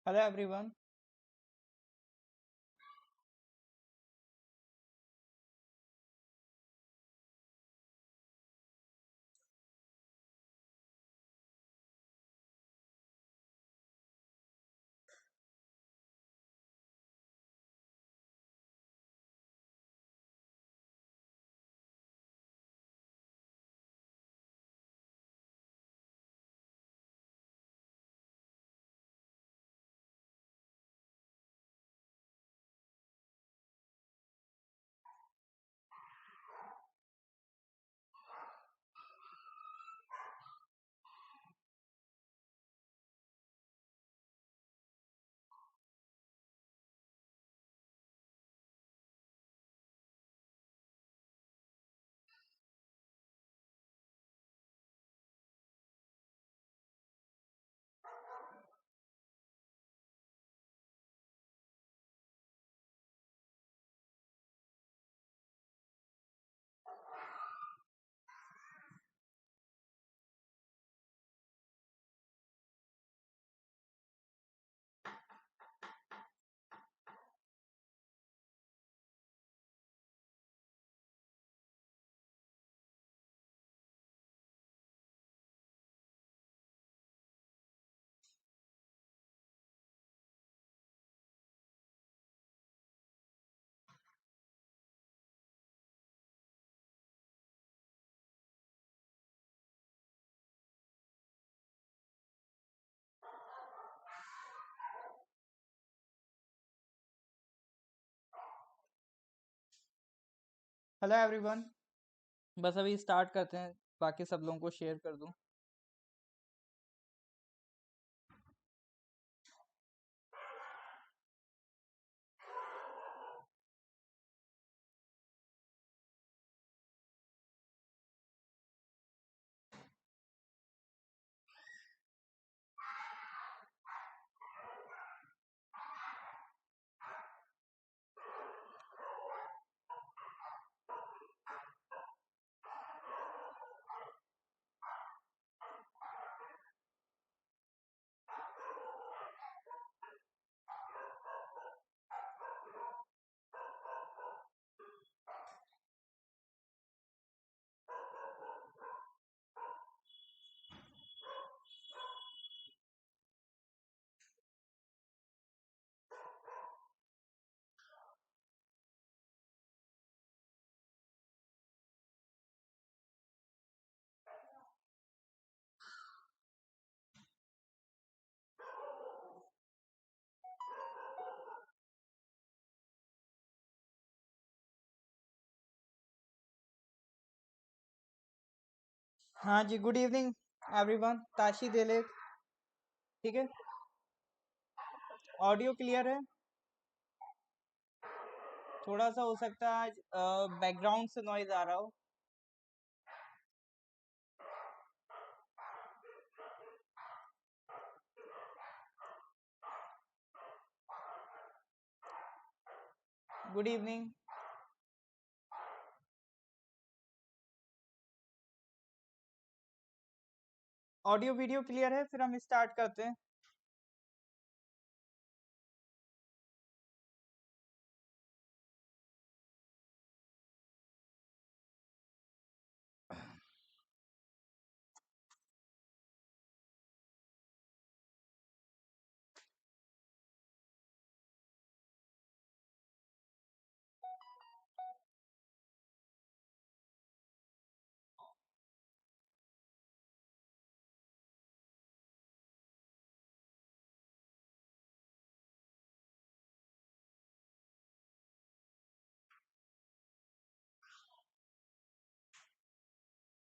Hello everyone. Hello everyone. बस अभी start करते हैं, बाकी सब लोगों को शेयर कर दूं। हाँ जी, good evening everyone. Tashi Dilip. ठीक है, ऑडियो क्लियर है? थोड़ा सा हो सकता है आज बैकग्राउंड से नॉइज आ रहा हो। Good evening. Audio video clear है? फिर हम स्टार्ट करते हैं।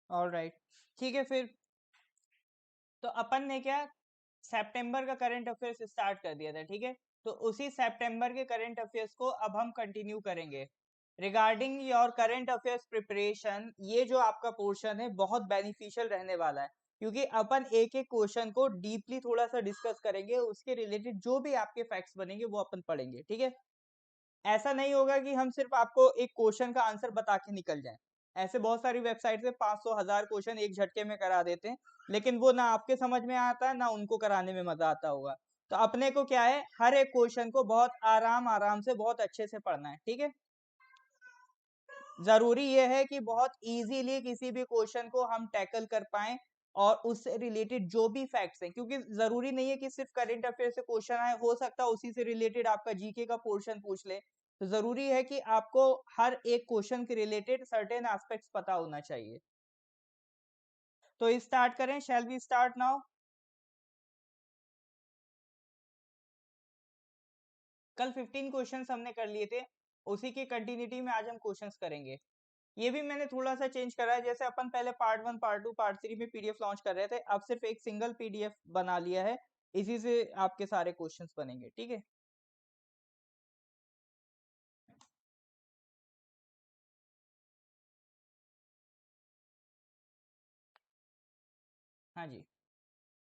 ऑलराइट, ठीक है। फिर तो अपन ने क्या, सितंबर का करंट अफेयर्स स्टार्ट कर दिया था, ठीक है। तो उसी सितंबर के करंट अफेयर्स को अब हम कंटिन्यू करेंगे। Regarding your current affairs preparation, ये जो आपका पोर्शन है बहुत बेनिफिशियल रहने वाला है, क्योंकि अपन एक एक क्वेश्चन को डीपली थोड़ा सा डिस्कस करेंगे, उसके रिलेटेड जो भी आपके फैक्ट्स बनेंगे वो अपन पढ़ेंगे, ठीक है। ऐसा नहीं होगा कि हम सिर्फ आपको एक क्वेश्चन का आंसर बता के निकल जाएं। ऐसे बहुत सारी वेबसाइट से 500 1000 क्वेश्चन एक झटके में करा देते हैं, लेकिन वो ना आपके समझ में आता है ना उनको कराने में मजा आता होगा। तो अपने को क्या है, हर एक क्वेश्चन को बहुत आराम आराम से बहुत अच्छे से पढ़ना है, ठीक है। जरूरी यह है कि बहुत इजीली किसी भी क्वेश्चन को हम टैकल कर पाए और उससे रिलेटेड जो भी फैक्ट्स हैं, क्योंकि जरूरी नहीं है कि सिर्फ करंट अफेयर से क्वेश्चन आए, हो सकता है उसी से रिलेटेड आपका जीके का पोर्शन पूछ ले। तो जरूरी है कि आपको हर एक क्वेश्चन के रिलेटेड सर्टेन एस्पेक्ट्स पता होना चाहिए। तो स्टार्ट करें, शैल वी स्टार्ट नाउ। कल 15 क्वेश्चंस हमने कर लिए थे, उसी की कंटिन्यूटी में आज हम क्वेश्चंस करेंगे। ये भी मैंने थोड़ा सा चेंज करा है, जैसे अपन पहले पार्ट 1 पार्ट 2 पार्ट 3 में पीडीएफ लॉन्च कर रहे थे, अब सिर्फ एक सिंगल पीडीएफ बना लिया है, इसी से आपके सारे क्वेश्चंस बनेंगे, ठीक है। हाँ जी,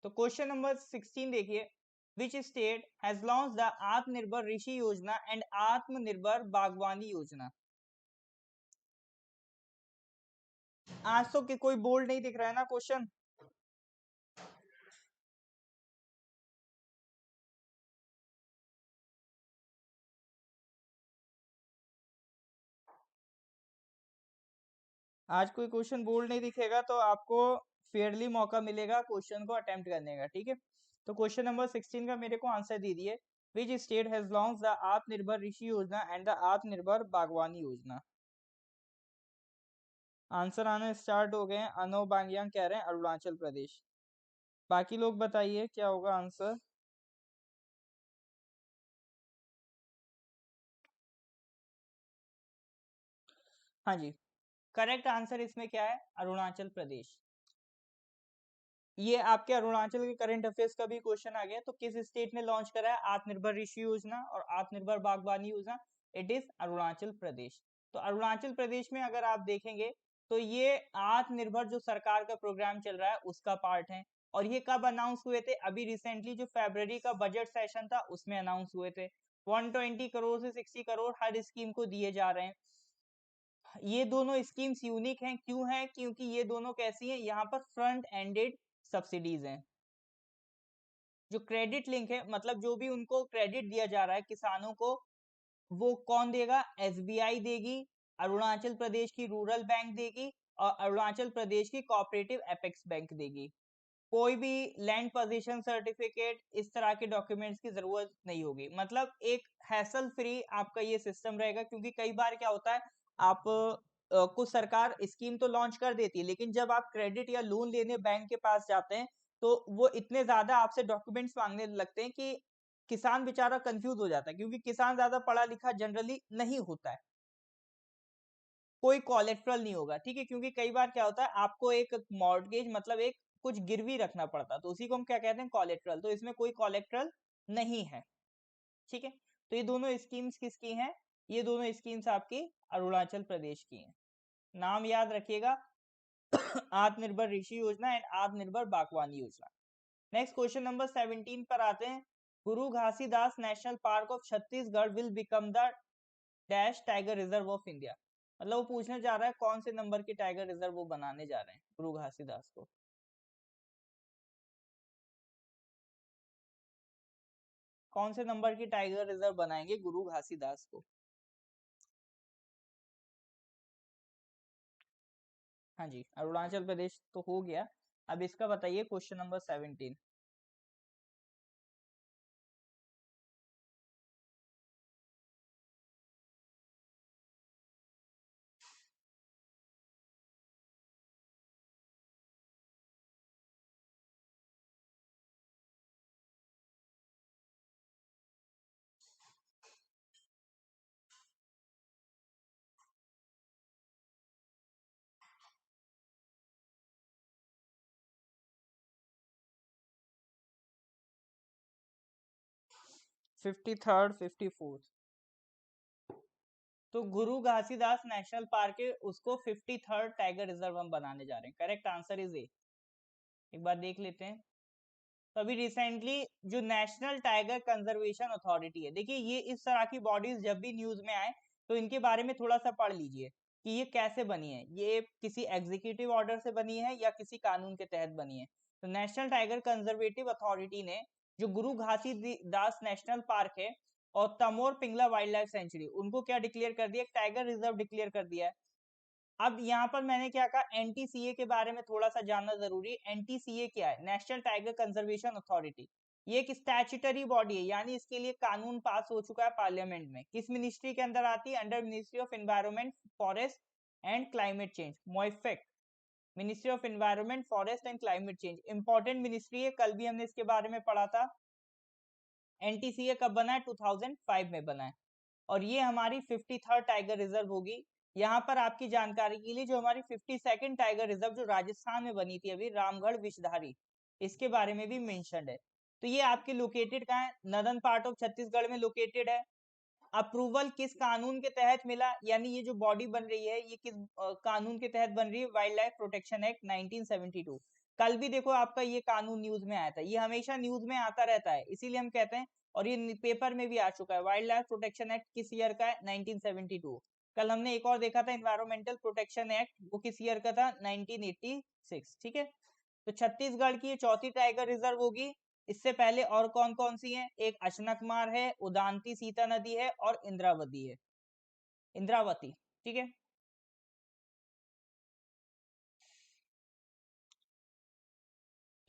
तो क्वेश्चन नंबर 16 देखिए, which state has launch the आत्मनिर्भर ऋषि योजना एंड आत्मनिर्भर बागवानी योजना। आज तो कोई बोल्ड नहीं दिख रहा है ना क्वेश्चन। आज कोई क्वेश्चन बोल्ड नहीं दिखेगा तो आपको फेयरली मौका मिलेगा क्वेश्चन को अटेम्प्ट करने का, ठीक है। तो क्वेश्चन नंबर 16 का मेरे को आंसर दे दिए, which state has launch the आत्मनिर्भर ऋषि योजना एंड द आत्मनिर्भर बागवानी योजना। आंसर आना स्टार्ट हो गए हैं। अनव बांगियांग कह रहे हैं अरुणाचल प्रदेश। बाकी लोग बताइए क्या होगा आंसर। हाँ जी, करेक्ट आंसर इसमें क्या है, अरुणाचल प्रदेश। ये आपके अरुणाचल के करंट अफेयर्स का भी क्वेश्चन आ गया। तो किस स्टेट ने लॉन्च करा है आत्मनिर्भर ऋषि योजना और आत्मनिर्भर बागवानी योजना? It is Arunachal Pradesh. तो अरुणाचल प्रदेश में अगर आप देखेंगे तो ये आत्मनिर्भर जो सरकार का प्रोग्राम चल रहा है उसका पार्ट है। और ये कब अनाउंस हुए थे? अभी रिसेंटली जो फरवरी का बजट सेशन था उसमें अनाउंस हुए थे। 120 करोड़ से 60 करोड़ हर स्कीम को दिए जा रहे हैं। ये दोनों स्कीम्स यूनिक हैं, क्यों हैं? क्योंकि ये दोनों कैसी हैं, यहाँ पर फ्रंट एंडेड सब्सिडीज हैं। जो क्रेडिट लिंक है, मतलब जो भी उनको क्रेडिट दिया जा रहा है किसानों को, वो कौन देगा? एसबीआई देगी, अरुणाचल प्रदेश की रूरल बैंक देगी और अरुणाचल प्रदेश की कोऑपरेटिव एपेक्स बैंक देगी। कोई भी लैंड पोजीशन सर्टिफिकेट इस तरह के डॉक्यूमेंट्स की जरूरत नहीं होगी। मतलब एक हैसल फ्री आपका ये सिस्टम रहेगा, क्योंकि कई बार क्या होता है, आप कुछ सरकार स्कीम तो लॉन्च कर देती है, लेकिन जब आप क्रेडिट या लोन लेने बैंक के पास जाते हैं तो वो इतने ज्यादा आपसे डॉक्यूमेंट्स मांगने लगते हैं कि किसान बेचारा कंफ्यूज हो जाता है, क्योंकि किसान ज्यादा पढ़ा लिखा जनरली नहीं होता है। कोई कोलेट्रल नहीं होगा, ठीक है, क्योंकि कई बार क्या होता है आपको एक मॉर्गेज मतलब एक कुछ गिरवी रखना पड़ता है, तो उसी को हम क्या कहते हैं? कोलेट्रल। तो इसमें कोई कोलेट्रल नहीं है, ठीक है। तो ये दोनों स्कीम्स किसकी हैं? ये दोनों स्कीम्स आपकी अरुणाचल प्रदेश की हैं। नाम याद रखिएगा, आत्मनिर्भर ऋषि योजना एंड आत्मनिर्भर बागवानी योजना। नेक्स्ट क्वेश्चन नंबर 17 पर आते हैं। गुरु Ghasidas national park of Chhattisgarh will become the dash tiger reserve of India. मतलब वो पूछने जा रहा है कौन से नंबर की टाइगर रिजर्व वो बनाने जा रहे हैं गुरु घासीदास को। कौन से नंबर की टाइगर रिजर्व बनाएंगे गुरु घासीदास को? हाँ जी, अरुणाचल प्रदेश तो हो गया। अब इसका बताइए क्वेश्चन नंबर 17। 53rd 54th। तो गुरु घासीदास नेशनल पार्क है, उसको 53rd टाइगर रिजर्व हम बनाने जा रहे हैं। करेक्ट आंसर इज ए। एक बार देख लेते हैं। तो अभी रिसेंटली जो नेशनल टाइगर कंजर्वेशन अथॉरिटी है, देखिए ये इस तरह की बॉडीज जब भी न्यूज में आए तो इनके बारे में थोड़ा सा पढ़ लीजिए कि ये कैसे बनी है। ये किसी एग्जीक्यूटिव ऑर्डर से बनी है या किसी कानून के तहत बनी है। तो नेशनल टाइगर कंजर्वेटिव अथॉरिटी ने जो गुरु घासीदास नेशनल पार्क है और Tamor Pingala wild life sanctuary, उनको क्या डिक्लेयर कर दिया, टाइगर रिजर्व डिक्लेयर कर दिया है। अब यहाँ पर मैंने क्या कहा, एनटीसीए के बारे में थोड़ा सा जानना जरूरी है। एनटीसीए क्या है, नेशनल टाइगर कंजर्वेशन अथॉरिटी। ये एक स्टैच्यूटरी बॉडी है, यानी इसके लिए कानून पास हो चुका है पार्लियामेंट में। किस मिनिस्ट्री के अंदर आती है, under ministry of environment forest and climate change, मोइफेक, ministry of environment forest and climate change. Important ministry है, कल भी हमने इसके बारे में पढ़ा था। एनटीसीए कब बना है, 2005 में बना है। और ये हमारी 53rd टाइगर रिजर्व होगी। यहाँ पर आपकी जानकारी के लिए, जो हमारी 52nd टाइगर रिजर्व जो राजस्थान में बनी थी अभी, रामगढ़ विषधारी, इसके बारे में भी मेंशन्ड है। तो ये आपके लोकेटेड कहाँ है, नदन पार्ट ऑफ छत्तीसगढ़ में लोकेटेड है। अप्रूवल किस कानून के तहत मिला, यानी ये जो बॉडी बन रही है ये किस कानून के तहत बन रही है, वाइल्ड लाइफ प्रोटेक्शन एक्ट 1972। कल भी देखो आपका ये कानून न्यूज में आया था, ये हमेशा न्यूज में आता रहता है, इसीलिए हम कहते हैं, और ये पेपर में भी आ चुका है। वाइल्ड लाइफ प्रोटेक्शन एक्ट किस ईयर का है, 1972। कल हमने एक और देखा था एनवायरमेंटल प्रोटेक्शन एक्ट, वो किस ईयर का था, 1986। ठीक है, तो छत्तीसगढ़ की ये चौथी टाइगर रिजर्व होगी। इससे पहले और कौन कौन सी हैं, एक अशनकमार है, उदांती सीता नदी है, और इंद्रावती है, इंद्रावती। ठीक है,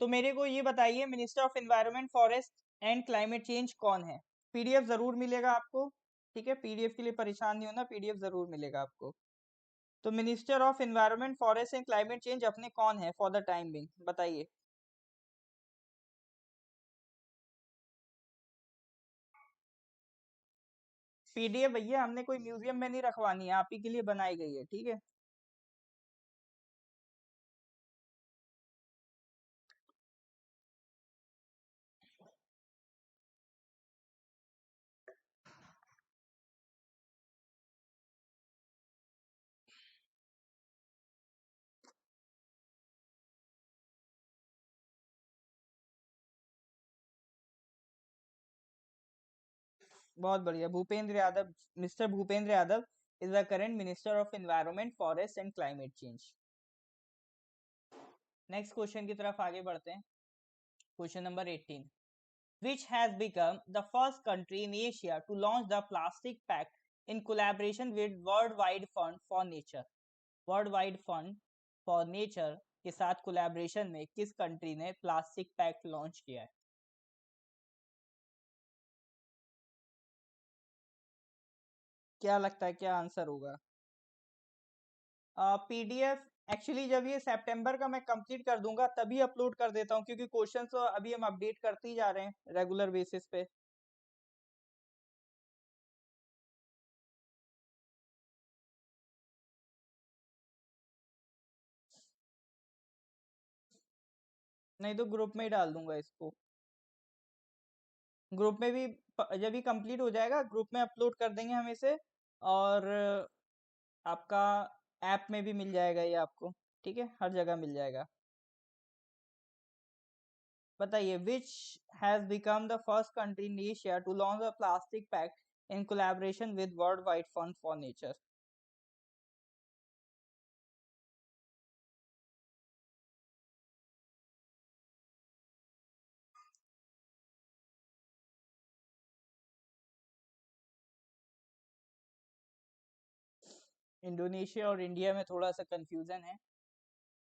तो मेरे को ये बताइए, minister of environment forest and climate change कौन है। पीडीएफ जरूर मिलेगा आपको, ठीक है, पीडीएफ के लिए परेशान नहीं होना, पीडीएफ जरूर मिलेगा आपको। तो minister of environment forest and climate change अपने कौन है फॉर द टाइम बिंग, बताइए। पीडीएफ भैया हमने कोई म्यूजियम में नहीं रखवानी है, आप ही के लिए बनाई गई है, ठीक है। बहुत बढ़िया, Bhupendra Yadav, mister Bhupendra Yadav is the current minister of environment forest and climate change. Next question की तरफ आगे बढ़ते हैं। Question number 18, which has become the first country in Asia to launch the plastic pact in collaboration with Worldwide Fund for Nature। Worldwide Fund for Nature के साथ collaboration में किस country ने प्लास्टिक पैक्ट लॉन्च किया है। क्या लगता है क्या आंसर होगा। पीडीएफ एक्चुअली जब ये सितंबर का मैं कंप्लीट कर दूंगा तभी अपलोड कर देता हूँ, क्योंकि क्वेश्चंस तो अभी हम अपडेट करते ही जा रहे हैं रेगुलर बेसिस पे। नहीं तो ग्रुप में ही डाल दूंगा इसको, ग्रुप में भी जब भी कंप्लीट हो जाएगा ग्रुप में अपलोड कर देंगे हम इसे। और आपका ऐप में भी मिल जाएगा ये आपको, ठीक है, हर जगह मिल जाएगा। बताइए, which has become the first country in Asia to launch a plastic pact in collaboration with world wide fund for nature. Indonesia और इंडिया में थोड़ा सा कंफ्यूजन है।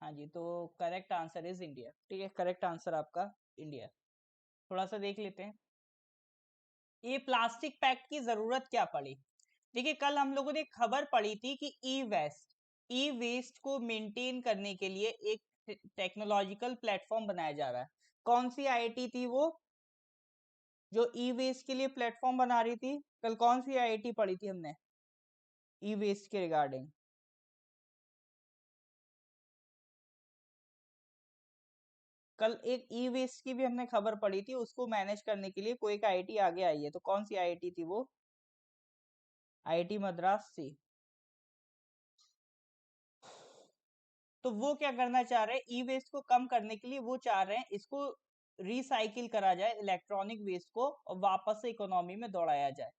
हाँ जी, तो करेक्ट आंसर इज इंडिया, ठीक है, करेक्ट आंसर आपका इंडिया। थोड़ा सा देख लेते हैं ये प्लास्टिक पैक्ट की जरूरत क्या पड़ी। देखिए, कल हम लोगों ने खबर पढ़ी थी कि ई वेस्ट को मेंटेन करने के लिए एक टेक्नोलॉजिकल प्लेटफॉर्म बनाया जा रहा है। कौन सी आईआईटी थी वो जो ई वेस्ट के लिए प्लेटफॉर्म बना रही थी, कल कौन सी आईआईटी पढ़ी थी हमने ई वेस्ट के रिगार्डिंग। कल एक ई वेस्ट की भी हमने खबर पढ़ी थी, उसको मैनेज करने के लिए कोई एक आईआईटी आगे आई है, तो कौन सी आईआईटी थी वो, आईआईटी मद्रास थी। तो वो क्या करना चाह रहे हैं, ई वेस्ट को कम करने के लिए वो चाह रहे हैं इसको रिसाइकिल करा जाए, इलेक्ट्रॉनिक वेस्ट को, और वापस से इकोनॉमी में दौड़ाया जाए।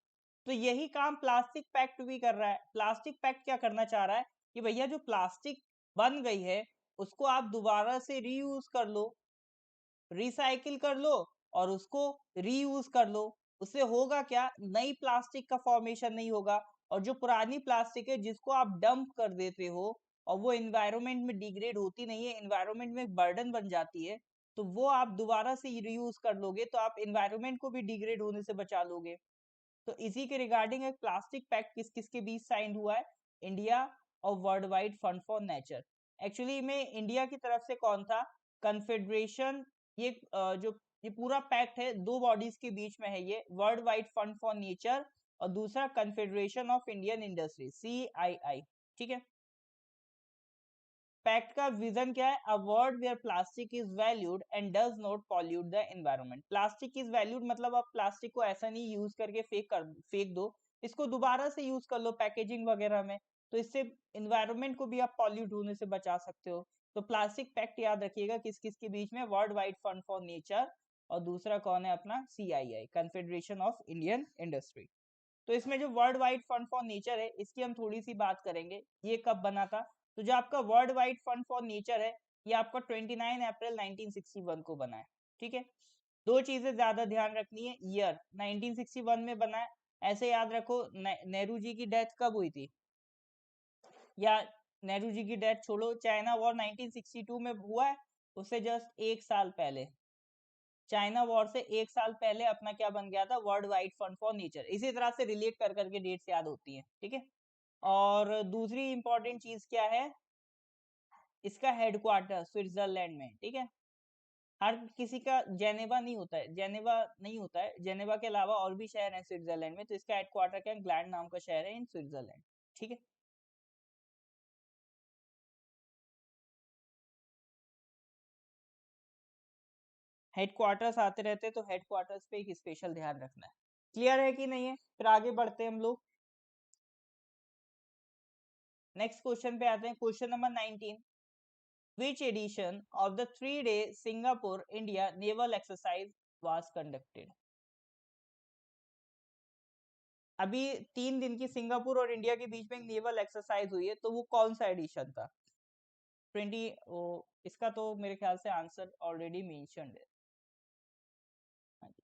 तो यही काम प्लास्टिक पैक्ट भी कर रहा है। प्लास्टिक पैक्ट क्या करना चाह रहा है कि भैया जो प्लास्टिक बन गई है उसको आप दोबारा से रीयूज कर लो, रिसाइकिल कर लो, और उसको रीयूज कर लो। उससे होगा क्या, नई प्लास्टिक का फॉर्मेशन नहीं होगा, और जो पुरानी प्लास्टिक है जिसको आप डंप कर देते हो और वो एनवायरनमेंट में डिग्रेड होती नहीं है, एनवायरनमेंट में एक बर्डन बन जाती है, तो वो आप दोबारा से रीयूज कर लोगे तो आप एनवायरनमेंट को भी डिग्रेड होने से बचा लोगे। तो इसी के रिगार्डिंग एक प्लास्टिक पैक्ट किस किस के बीच साइन हुआ है, इंडिया और world wide fund for nature. Actually में इंडिया की तरफ से कौन था, कन्फेडरेशन, ये जो ये पूरा पैक्ट है दो बॉडीज के बीच में है, ये world wide fund for nature और दूसरा confederation of Indian industry, CII। ठीक है। पैक्ट का विजन क्या है, a world where plastic is valued and does not pollute the environment. Plastic is valued मतलब आप प्लास्टिक को ऐसा नहीं यूज करके फेंक दो, इसको दोबारा से यूज कर लो पैकेजिंग वगैरह में, तो इससे एनवायरनमेंट को भी आप पॉल्यूट होने से बचा सकते हो। तो प्लास्टिक पैक्ट याद रखिएगा किस किस के बीच में, world wide fund for nature और दूसरा कौन है अपना, CII, confederation of Indian industry. तो इसमें जो world wide fund for nature है इसकी हम थोड़ी सी बात करेंगे, ये कब बना था। तो जो आपका world wide fund for nature है ये आपका 29 अप्रैल 1961 को बना है। ठीक है। दो चीजें ज्यादा ध्यान रखनी है, ईयर 1961 में बना है, ऐसे याद रखो। नेहरू जी की डेथ कब हुई थी, या नेहरू जी की डेथ छोड़ो, चाइना वॉर 1962 में हुआ है, उससे जस्ट एक साल पहले, चाइना वॉर से एक साल पहले अपना क्या बन गया था, world wide fund for nature. इसी तरह से रिलेट कर करके डेट्स याद होती हैं। ठीक है। और दूसरी इंपॉर्टेंट चीज क्या है, इसका हेडक्वार्टर स्विट्जरलैंड में। ठीक है। हर किसी का जेनेवा नहीं होता है, जेनेवा नहीं होता है, जेनेवा के अलावा और भी शहर हैं स्विट्जरलैंड में, तो इसका हेडक्वार्टर क्या है, ग्लैंड नाम का शहर है इन स्विट्जरलैंड। ठीक है। हेडक्वार्टर्स आते रहते हैं तो हेडक्वार्टर्स पे एक स्पेशल ध्यान रखना है। क्लियर है कि नहीं है, फिर आगे बढ़ते हैं हम लोग। नेक्स्ट क्वेश्चन पे आते हैं, question number 19। Which edition of the 3-day Singapore India naval exercise was conducted? अभी 3 दिन की सिंगापुर और इंडिया के बीच में एक नेवल एक्सरसाइज हुई है, तो वो कौन सा एडिशन था, 20 ओ, इसका तो मेरे ख्याल से आंसर ऑलरेडी मेंशन्ड है। हाँ जी,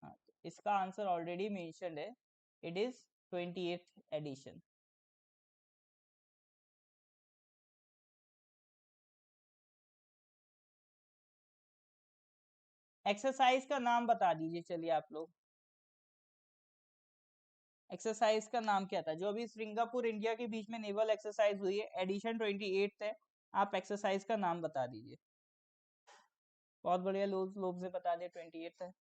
हाँ, तो इसका आंसर ऑलरेडी मेंशन्ड है, it is 28th edition. Exercise का नाम बता दीजिए चलिए आप लोग, एक्सरसाइज का नाम क्या था जो अभी सिंगापुर इंडिया के बीच में नेवल एक्सरसाइज हुई है, एडिशन 28th है, आप एक्सरसाइज का नाम बता दीजिए। बहुत बढ़िया, लोग लोग से बता दिया 28th है।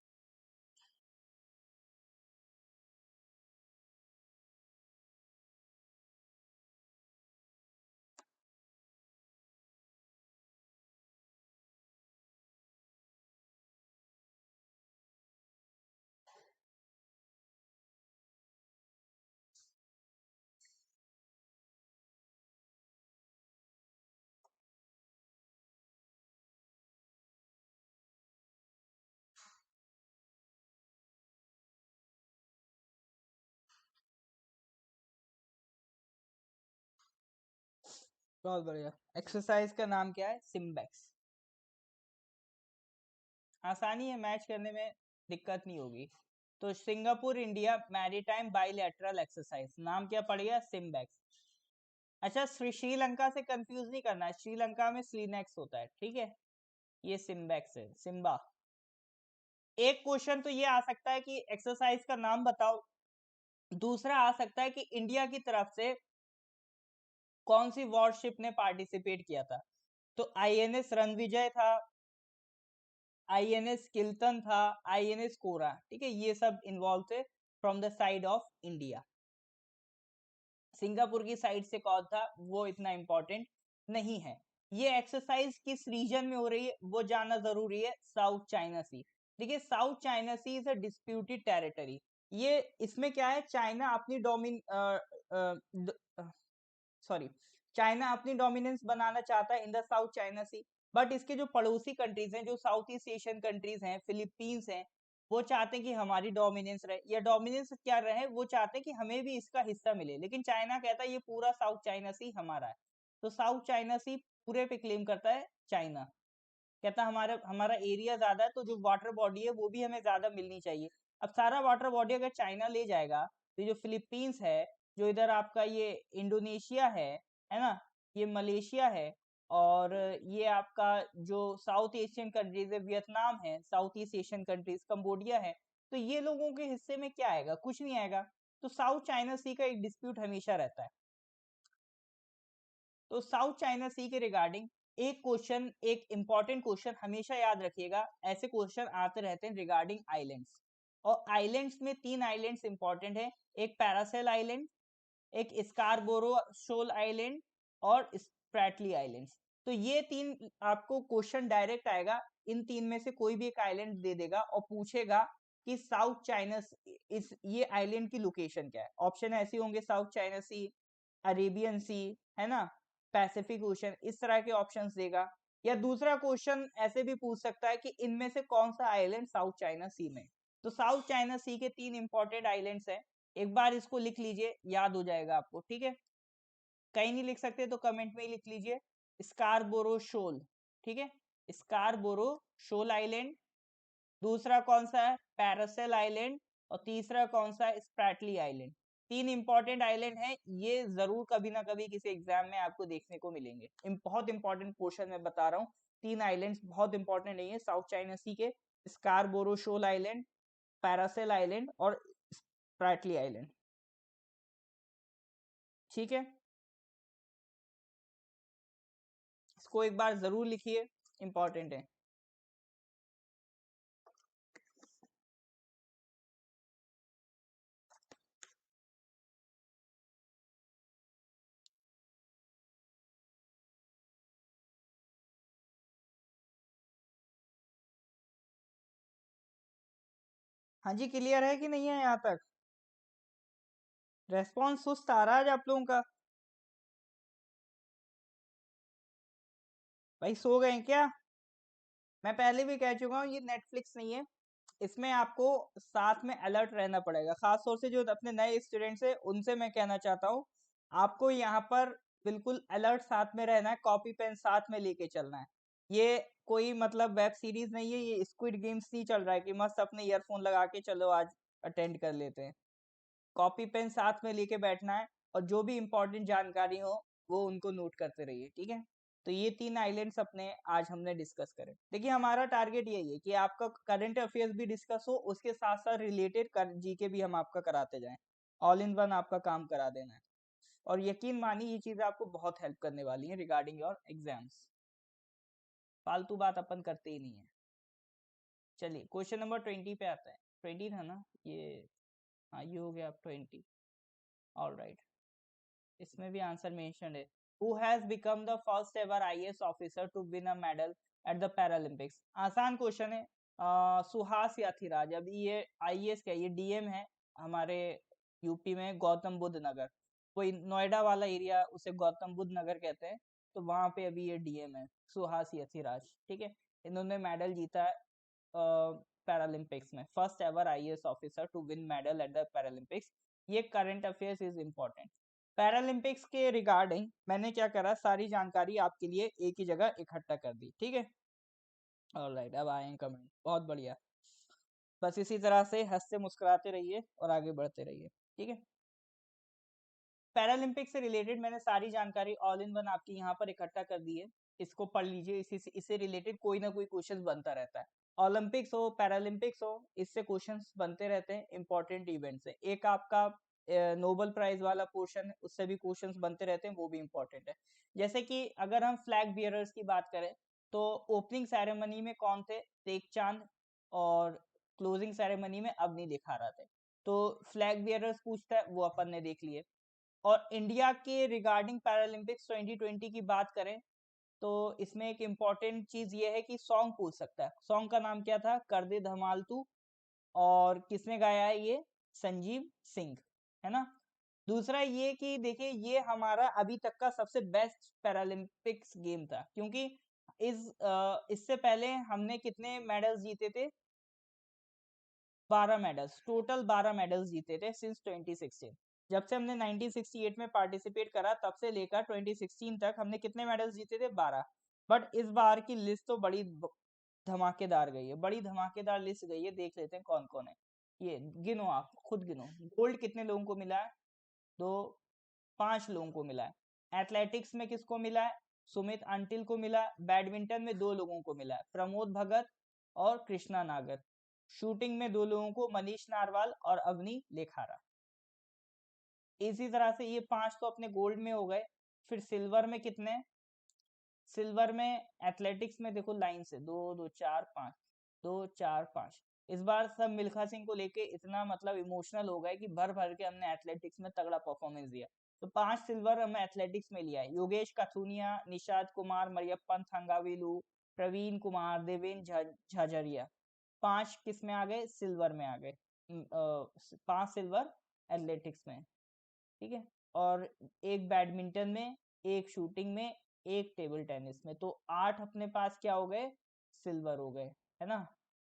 बहुत बढ़िया, एक्सरसाइज का नाम क्या है, सिम्बेक्स। आसानी है, मैच करने में दिक्कत नहीं होगी। तो Singapore India maritime bilateral exercise, नाम क्या पड़ गया, सिम्बेक्स। अच्छा, श्रीलंका से कंफ्यूज नहीं करना है, श्रीलंका में स्लीनेक्स होता है। ठीक है, ये सिम्बेक्स है, सिम्बा। एक क्वेश्चन तो ये आ सकता है कि एक्सरसाइज का नाम बताओ, दूसरा आ सकता है कि इंडिया की तरफ से कौन सी वॉरशिप ने पार्टिसिपेट किया था। तो INS रणविजय था, INS किल्टन था, INS कोरा। ठीक है, ये सब इन्वॉल्व थे from the side of India. Singapore की साइड से कौन था वो इतना इंपॉर्टेंट नहीं है। ये एक्सरसाइज किस रीजन में हो रही है वो जानना जरूरी है, साउथ चाइना सी। देखिए, South China Sea is a disputed territory. ये इसमें क्या है, चाइना अपनी सॉरी, चाइना अपनी डोमिनेंस बनाना चाहता है in the South China Sea, but इसके जो पड़ोसी कंट्रीज हैं, जो साउथ ईस्ट एशियन कंट्रीज हैं, फिलीपींस हैं, वो चाहते हैं कि हमारी डोमिनेंस रहे, या डोमिनेंस क्या रहे, वो चाहते हैं कि हमें भी इसका हिस्सा मिले, लेकिन चाइना कहता है ये पूरा साउथ चाइना सी हमारा है। तो साउथ चाइना सी पूरे पे क्लेम करता है चाइना। कहता हमारा हमारा एरिया ज्यादा है तो जो वाटर बॉडी है वो भी हमें ज्यादा मिलनी चाहिए। अब सारा वाटर बॉडी अगर चाइना ले जाएगा तो जो फिलीपींस है, जो इधर आपका ये इंडोनेशिया है ना, ये मलेशिया है, और ये आपका जो साउथ एशियन कंट्रीज है, वियतनाम है, south East Asian countries Cambodia है, तो ये लोगों के हिस्से में क्या आएगा? कुछ नहीं आएगा। तो साउथ चाइना सी का एक डिस्प्यूट हमेशा रहता है। तो साउथ चाइना सी के रिगार्डिंग एक क्वेश्चन, एक इंपॉर्टेंट क्वेश्चन हमेशा याद रखिएगा, ऐसे क्वेश्चन आते रहते हैं रिगार्डिंग आइलैंड्स। और आइलैंड्स में 3 आइलैंड्स इंपॉर्टेंट है, एक पैरासेल आइलैंड, एक स्कारबोरो शोल आइलैंड और स्प्रैटली आइलैंड्स। तो ये 3 आपको क्वेश्चन डायरेक्ट आएगा, इन 3 में से कोई भी एक आइलैंड दे देगा और पूछेगा कि साउथ चाइना इस ये आइलैंड की लोकेशन क्या है। ऑप्शन ऐसे होंगे, साउथ चाइना सी, अरेबियन सी, है ना, पैसिफिक ओशन, इस तरह के ऑप्शंस देगा। या दूसरा क्वेश्चन ऐसे भी पूछ सकता है कि इनमें से कौन सा आइलैंड साउथ चाइना सी में। तो साउथ चाइना सी के 3 इंपॉर्टेंट आइलैंड्स हैं, एक बार इसको लिख लीजिए, याद हो जाएगा आपको, ठीक है। कहीं नहीं लिख सकते तो कमेंट में ही लिख लीजिए, स्कारबोरो शोल, ठीक है, स्कारबोरो शोल आइलैंड। दूसरा कौन सा है? Paracel Island. और तीसरा कौन सा है? Spratly island. 3 इंपॉर्टेंट आइलैंड हैं, ये जरूर कभी ना कभी किसी एग्जाम में आपको देखने को मिलेंगे। बहुत इंपॉर्टेंट पोर्शन में बता रहा हूँ, 3 आइलैंड्स बहुत इंपॉर्टेंट नहीं है साउथ चाइना सी के, Scarborough Shoal island, Paracel Island और स्प्रैटली आइलैंड, ठीक है। इसको एक बार जरूर लिखिए, इंपॉर्टेंट है। हाँ जी, क्लियर है कि नहीं है यहाँ तक? रेस्पॉन्स सुस्त आ रहा है आज आप लोगों का? भाई सो गए क्या? मैं पहले भी कह चुका हूँ, ये नेटफ्लिक्स नहीं है, इसमें आपको साथ में अलर्ट रहना पड़ेगा। खास तौर से जो अपने नए स्टूडेंट्स हैं उनसे मैं कहना चाहता हूँ, आपको यहाँ पर बिल्कुल अलर्ट साथ में रहना है, कॉपी पेन साथ में लेके चलना है। ये कोई मतलब वेब सीरीज नहीं है, ये स्क्विड गेम्स नहीं चल रहा है कि मस्त अपने ईयरफोन लगा के चलो आज अटेंड कर लेते हैं। कॉपी पेन साथ में लेके बैठना है, और जो भी इंपॉर्टेंट जानकारी हो वो उनको नोट करते रहिए, ठीक है। तो ये 3 आइलैंड्स अपने आज हमने डिस्कस करे। देखिए हमारा टारगेट यही है कि आपका करंट अफेयर्स भी डिस्कस हो, उसके साथ साथ रिलेटेड जीके भी हम आपका कराते जाएं, ऑल इन वन आपका काम करा देना है। और यकीन मानिए ये चीजें आपको बहुत हेल्प करने वाली हैं रिगार्डिंग योर एग्जाम्स। फालतू बात अपन करते ही नहीं है। चलिए क्वेश्चन नंबर 20 पे आता है। 20 था ना ये? हाँ ये हो गया अब 20। ऑल राइट, इसमें भी आंसर मेंशन है। Who has become the first ever IAS officer to win a medal at the Paralympics? आसान क्वेश्चन है। सुहास याथिराज। अभी ये आईएएस क्या, ये डीएम है हमारे यूपी में, गौतम बुद्ध नगर, कोई नोएडा वाला एरिया उसे गौतम बुद्ध नगर कहते हैं, तो वहां पे अभी ये डीएम है, सुहास याथिराज, ठीक है। इन्होंने मेडल जीता है पैरालंपिक्स में, first ever IAS officer to win medal at the Paralympics. ये current affairs is important. Paralympics के रिगार्डिंग मैंने क्या करा, सारी जानकारी आपके लिए एक ही जगह इकट्ठा कर दी, ठीक है। ऑलराइट, अब आए कमेंट, बहुत बढ़िया। बस इसी तरह से हंसते मुस्कुराते रहिए और आगे बढ़ते रहिए, ठीक है। पैरालंपिक से रिलेटेड मैंने सारी जानकारी ऑल इन वन आपकी यहाँ पर इकट्ठा कर दी है, इसको पढ़ लीजिए। इससे रिलेटेड कोई ना कोई क्वेश्चन बनता रहता है, ओलंपिक्स हो पैरालंपिक्स हो, इससे क्वेश्चंस बनते रहते हैं, इंपॉर्टेंट इवेंट से। एक आपका नोबेल प्राइज वाला पोर्शन है, उससे भी क्वेश्चंस बनते रहते हैं, वो भी इंपॉर्टेंट है। जैसे कि अगर हम फ्लैग बियरर्स की बात करें तो ओपनिंग सेरेमनी में कौन थे? टेक चांद। और क्लोजिंग सेरेमनी में अवनी लिखारा थे। तो फ्लैग बियरर्स पूछता है, वो अपन ने देख लिए। और इंडिया के रिगार्डिंग पैरालंपिक्स 2020 की बात करें तो इसमें एक इम्पॉर्टेंट चीज ये है कि सॉन्ग पूछ सकता है। सॉन्ग का नाम क्या था? कर दे धमाल तू। और किसने गाया है ये? संजीव सिंह, है ना। दूसरा ये कि देखिए ये हमारा अभी तक का सबसे बेस्ट पैरालंपिक्स गेम था, क्योंकि इससे पहले हमने कितने मेडल्स जीते थे? 12 मेडल्स, टोटल 12 मेडल्स जीते थे सिंस 2016। जब से हमने 1968 में पार्टिसिपेट करा तब से लेकर 2016 तक हमने कितने मेडल्स जीते थे? 12। बट इस बार की लिस्ट तो बड़ी धमाकेदार गई है, बड़ी धमाकेदार लिस्ट गई है। देख लेते हैं कौन कौन है ये। गिनो, आप खुद गिनो। गोल्ड कितने लोगों को मिला है? दो, 5 लोगों को मिला है। एथलेटिक्स में किसको मिला है? सुमित अंटिल को मिला। बैडमिंटन में 2 लोगों को मिला है, प्रमोद भगत और कृष्णा नागर। शूटिंग में 2 लोगों को, मनीष नारवाल और अवनी लेखारा। इसी तरह से ये 5 तो अपने गोल्ड में हो गए। फिर सिल्वर में कितने? सिल्वर में एथलेटिक्स में देखो लाइन से, 2 2 4 5, 2 4 5। इस बार सब मिल्खा सिंह को लेके इतना मतलब इमोशनल हो गए कि भर भर के हमने एथलेटिक्स में तगड़ा परफॉर्मेंस दिया। तो 5 सिल्वर हमने एथलेटिक्स में लिया है। योगेश कथुनिया, निषाद कुमार, मरियप्पन थंगावेलु, प्रवीण कुमार, देवेंद्र झाझरिया। 5 किस में आ गए? सिल्वर में आ गए। 5 सिल्वर एथलेटिक्स में, ठीक है। और एक बैडमिंटन में, एक शूटिंग में, एक टेबल टेनिस में। तो 8 अपने पास क्या हो गए? सिल्वर हो गए, है ना।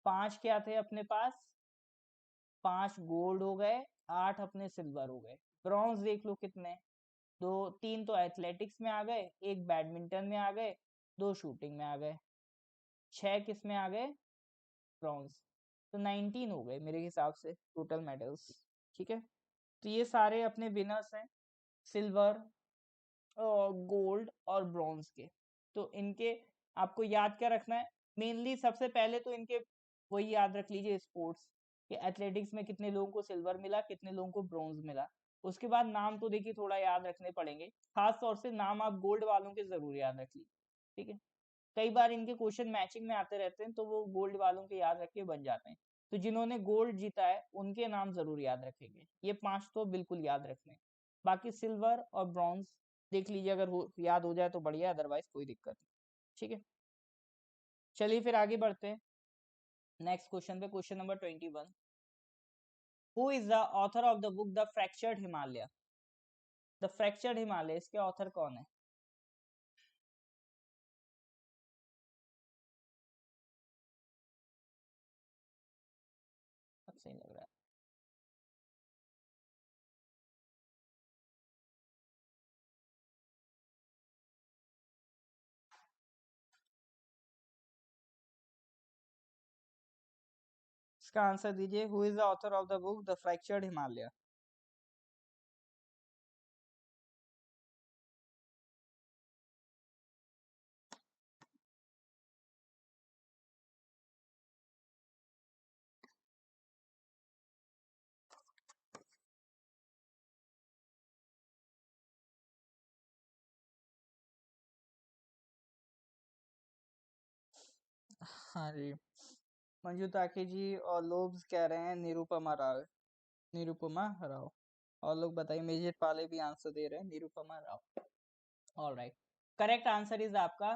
5 क्या थे अपने पास? 5 गोल्ड हो गए, 8 अपने सिल्वर हो गए। ब्रॉन्ज देख लो कितने? 3 तो एथलेटिक्स में आ गए, एक बैडमिंटन में आ गए, 2 शूटिंग में आ गए, 6 किस में आ गए? ब्रॉन्ज। तो 19 हो गए मेरे हिसाब से टोटल मेडल्स, ठीक है। तो ये सारे अपने विनर्स हैं, सिल्वर, गोल्ड और ब्रॉन्ज के। तो इनके आपको याद क्या रखना है? मेनली सबसे पहले तो इनके वही याद रख लीजिए स्पोर्ट्स कि एथलेटिक्स में कितने लोगों को सिल्वर मिला, कितने लोगों को ब्रॉन्ज मिला। उसके बाद नाम तो देखिए थोड़ा याद रखने पड़ेंगे, खास तौर से नाम आप गोल्ड वालों के जरूर याद रख लीजिए, ठीक है। कई बार इनके क्वेश्चन मैचिंग में आते रहते हैं तो वो गोल्ड वालों के याद रख के बन जाते हैं। तो जिन्होंने गोल्ड जीता है उनके नाम जरूर याद रखेंगे। ये 5 तो बिल्कुल याद रखने। बाकी सिल्वर और ब्रॉन्ज देख लीजिए, अगर याद हो जाए तो बढ़िया, अदरवाइज कोई दिक्कत नहीं, ठीक है। चलिए फिर आगे बढ़ते हैं नेक्स्ट क्वेश्चन पे। Question number 21। Who is the author of the book the fractured Himalaya? The fractured Himalaya, इसके ऑथर कौन है? अब सही लग रहा है। इसका आंसर दीजिए। Who is the author of the book the fractured Himalaya? हाँ जी, मंजू ताकी जी और लोग कह रहे हैं निरुपमा राव। निरुपमा राव। और लोग बताइए, मेजर पाले भी आंसर दे रहे हैं Nirupama Rao. Alright, correct answer is आपका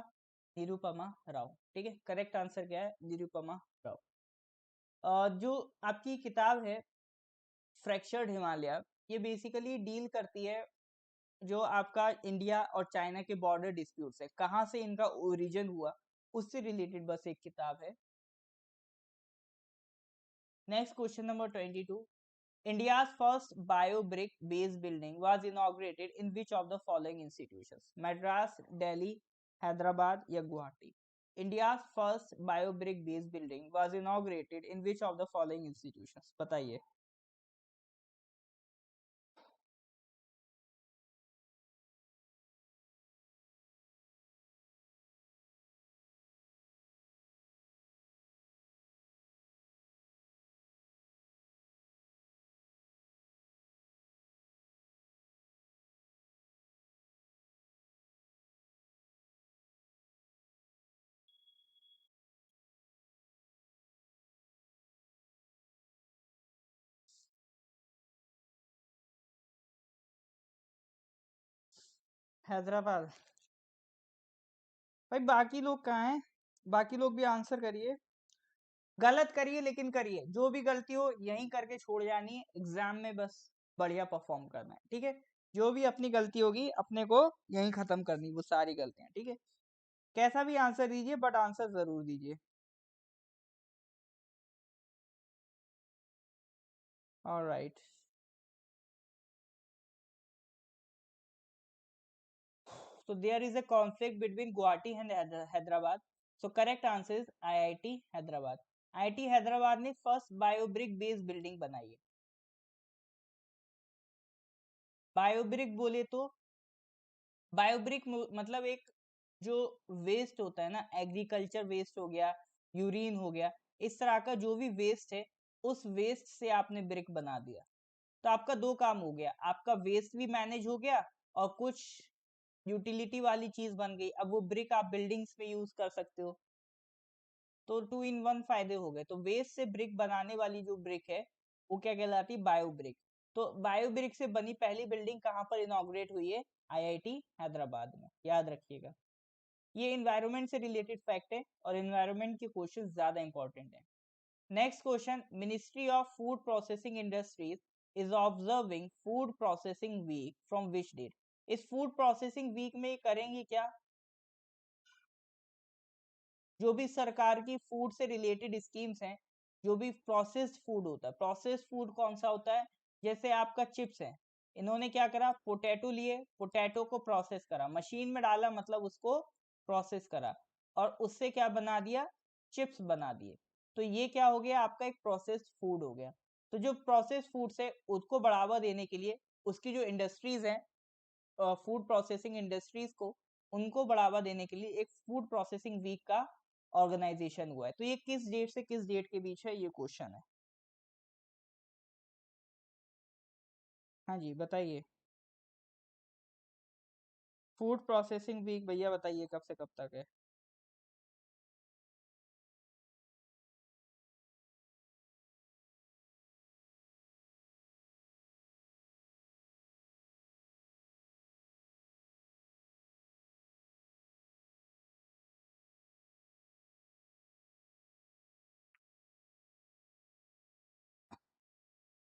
निरुपमा राव, ठीक है। करेक्ट आंसर क्या है? निरुपमा राव। जो आपकी किताब है फ्रैक्चर्ड हिमालय, ये बेसिकली डील करती है जो आपका इंडिया और चाइना के बॉर्डर डिस्प्यूट्स है, कहाँ से इनका ओरिजिन हुआ, उससे रिलेटेड बस एक किताब है। Next question number 22। India's first biobrick based building was inaugurated in which of the following institutions? Madras, Delhi, Hyderabad या Guwahati? India's first biobrick based building was inaugurated in which of the following institutions? बताइए। हैदराबाद। भाई बाकी लोग कहाँ हैं? बाकी लोग भी आंसर करिए। गलत करिए लेकिन करिए, जो भी गलती हो यहीं करके छोड़ जानी है, एग्जाम में बस बढ़िया परफॉर्म करना है, ठीक है। जो भी अपनी गलती होगी अपने को यहीं खत्म करनी, वो सारी गलतियां, ठीक है। कैसा भी आंसर दीजिए बट आंसर जरूर दीजिए। Alright. So there is a conflict between Guwahati and Hyderabad. So correct answer is IIT Hyderabad. IIT Hyderabad ने फर्स्ट बायोब्रिक बेस्ड बिल्डिंग बनाई है. बायोब्रिक बोले तो बायोब्रिक मतलब एक जो वेस्ट होता है ना, एग्रीकल्चर वेस्ट हो गया, यूरिन हो गया, इस तरह का जो भी वेस्ट है, उस वेस्ट से आपने ब्रिक बना दिया. तो आपका दो काम हो गया, आपका वेस्ट भी मैनेज हो गया और कुछ यूटिलिटी वाली चीज बन गई. अब वो ब्रिक आप बिल्डिंग्स में यूज कर सकते हो. तो 2 in 1 फायदे हो गए. तो वेस्ट से ब्रिक बनाने वाली जो ब्रिक है वो क्या कहलाती है? Bio brick. तो बायो ब्रिक से बनी पहली बिल्डिंग कहाँ पर इनॉग्रेट हुई है? आईआईटी हैदराबाद में. याद रखिएगा. ये इन्वायरमेंट से रिलेटेड फैक्ट है और इन्वायरमेंट के क्वेश्चन ज्यादा इंपॉर्टेंट है. Next question, ministry of food processing industries is observing food processing week from which date? इस फूड प्रोसेसिंग वीक में करेंगे क्या? जो भी सरकार की फूड से रिलेटेड स्कीम्स हैं, जो भी प्रोसेस्ड फूड होता है. प्रोसेस्ड फूड कौन सा होता है? जैसे आपका चिप्स है, इन्होंने क्या करा? पोटैटो लिए, पोटैटो को प्रोसेस करा, मशीन में डाला, मतलब उसको प्रोसेस करा और उससे क्या बना दिया? चिप्स बना दिए. तो ये क्या हो गया? आपका एक प्रोसेस्ड फूड हो गया. तो जो प्रोसेस्ड फूड है उसको बढ़ावा देने के लिए उसकी जो इंडस्ट्रीज हैं, फूड प्रोसेसिंग इंडस्ट्रीज को, उनको बढ़ावा देने के लिए एक फूड प्रोसेसिंग वीक का ऑर्गेनाइजेशन हुआ है. तो ये किस डेट से किस डेट के बीच है, ये क्वेश्चन है. हाँ जी बताइए. फूड प्रोसेसिंग वीक भैया बताइए कब से कब तक है?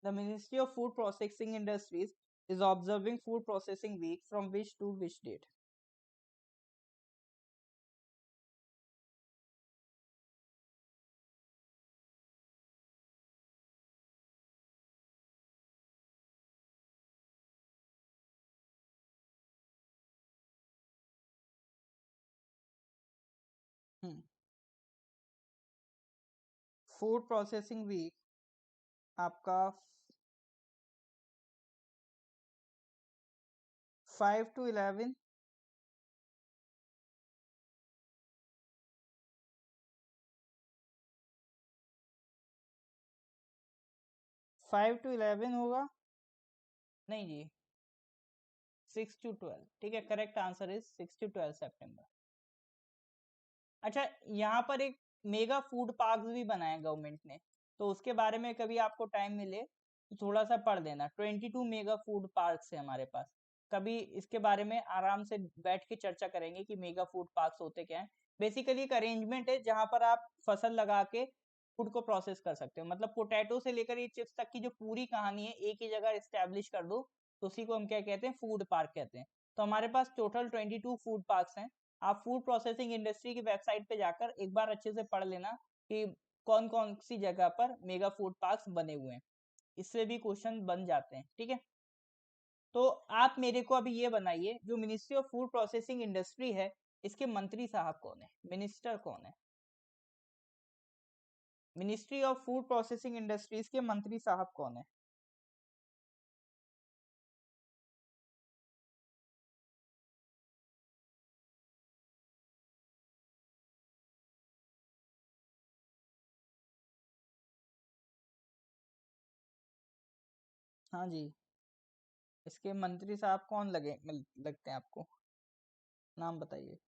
The Ministry of Food Processing Industries is observing Food Processing Week from which to which date? Food processing week आपका 5 to 11. 5 to 11 होगा. नहीं जी, 6 to 12. ठीक है, करेक्ट आंसर इज 6 to 12 सितंबर. अच्छा, यहाँ पर एक मेगा फूड पार्क भी बनाया गवर्नमेंट ने, तो उसके बारे में कभी आपको टाइम मिले तो थोड़ा सा पढ़ देना. 22 मेगा फूड पार्क है हमारे पास. कभी इसके बारे में आराम से बैठ के चर्चा करेंगे कि मेगा फूड पार्क होते क्या है. बेसिकली एक अरेंजमेंट है जहां पर आप फसल लगा के फूड को प्रोसेस कर सकते हो. मतलब पोटैटो से लेकर ये चिप्स तक की जो पूरी कहानी है एक ही जगह स्टैब्लिश कर दो, तो उसी को हम क्या कहते हैं? फूड पार्क कहते हैं. तो हमारे पास टोटल 22 फूड पार्क हैं. आप फूड प्रोसेसिंग इंडस्ट्री की वेबसाइट पे जाकर एक बार अच्छे से पढ़ लेना कि कौन कौन सी जगह पर मेगा फूड पार्क्स बने हुए हैं. इससे भी क्वेश्चन बन जाते हैं. ठीक है, तो आप मेरे को अभी ये बनाइए, जो ministry of food processing industry है, इसके मंत्री साहब कौन है? मिनिस्टर कौन है? Ministry of food processing industries के मंत्री साहब कौन है? हाँ जी, इसके मंत्री साहब कौन लगते हैं आपको? नाम बताइए.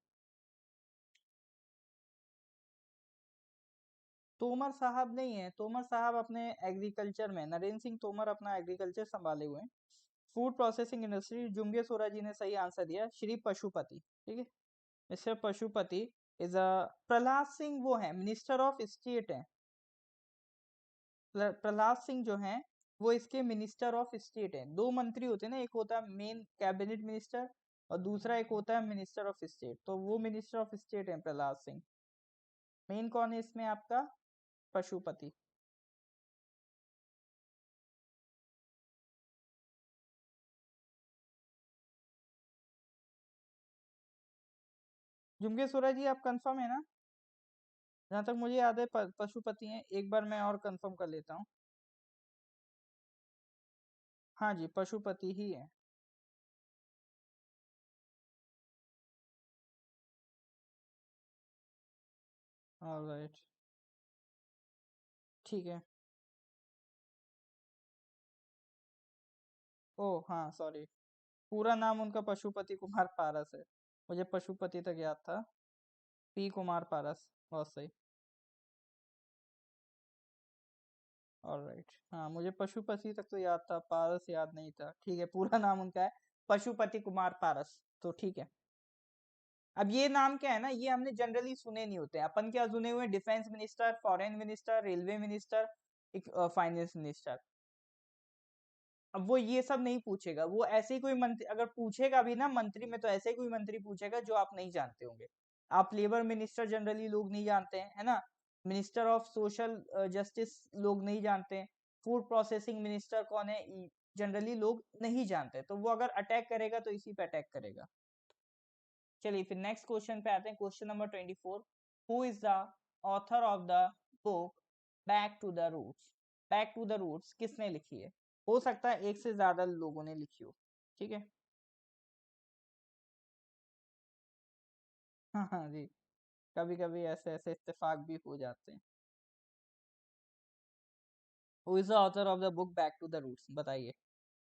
तोमर साहब नहीं है. तोमर साहब अपने एग्रीकल्चर में, नरेंद्र सिंह तोमर अपना एग्रीकल्चर संभाले हुए हैं. फूड प्रोसेसिंग इंडस्ट्री, जुम्बिया सोरा जी ने सही आंसर दिया, श्री पशुपति. ठीक है, mister Pashupati is a. Prahlad Singh वो है, मिनिस्टर ऑफ स्टेट है. प्रहलाद सिंह जो हैं वो इसके मिनिस्टर ऑफ स्टेट है. दो मंत्री होते हैं ना, एक होता है मेन कैबिनेट मिनिस्टर और दूसरा एक होता है मिनिस्टर ऑफ स्टेट. तो वो मिनिस्टर ऑफ स्टेट है प्रहलाद सिंह. मेन कौन है इसमें? आपका पशुपति. जुमकेश्वरा जी आप कंफर्म है ना? जहाँ तक मुझे याद है पशुपति हैं। एक बार मैं और कंफर्म कर लेता हूँ। हाँ जी, पशुपति ही है। ऑलराइट, ठीक है। ओह हाँ, सॉरी। पूरा नाम उनका पशुपति कुमार पारस है। मुझे पशुपति तक याद था। पी कुमार पारस, बहुत सही। ऑलराइट, हाँ मुझे पशुपति तक तो याद था, पारस याद नहीं था। ठीक है, पूरा नाम उनका है पशुपति कुमार पारस, तो ठीक है। अब ये नाम क्या है ना, ये हमने जनरली सुने नहीं होते। अपन क्या सुने हुए? Defence minister, foreign minister, railway minister, finance minister. अब वो ये सब नहीं पूछेगा, वो ऐसे ही कोई मंत्री अगर पूछेगा भी ना मंत्री में, तो ऐसे ही कोई मंत्री पूछेगा जो आप नहीं जानते होंगे। आप लेबर मिनिस्टर जनरली लोग नहीं जानते हैं, है ना? मिनिस्टर ऑफ सोशल जस्टिस लोग नहीं जानते हैं। फूड प्रोसेसिंग मिनिस्टर कौन है, जनरली लोग नहीं जानते। तो वो अगर अटैक करेगा तो इसी पे अटैक करेगा। चलिए फिर नेक्स्ट क्वेश्चन पे आते हैं। Question number 24, who is the author of the book back to the Roots? Back to the Roots किसने लिखी है? हो सकता है एक से ज्यादा लोगों ने लिखी हो, ठीक है। हाँ हाँ जी, कभी कभी ऐसे ऐसे इत्तेफाक भी हो जाते हैं। Who is the author of the book back to the Roots, बताइए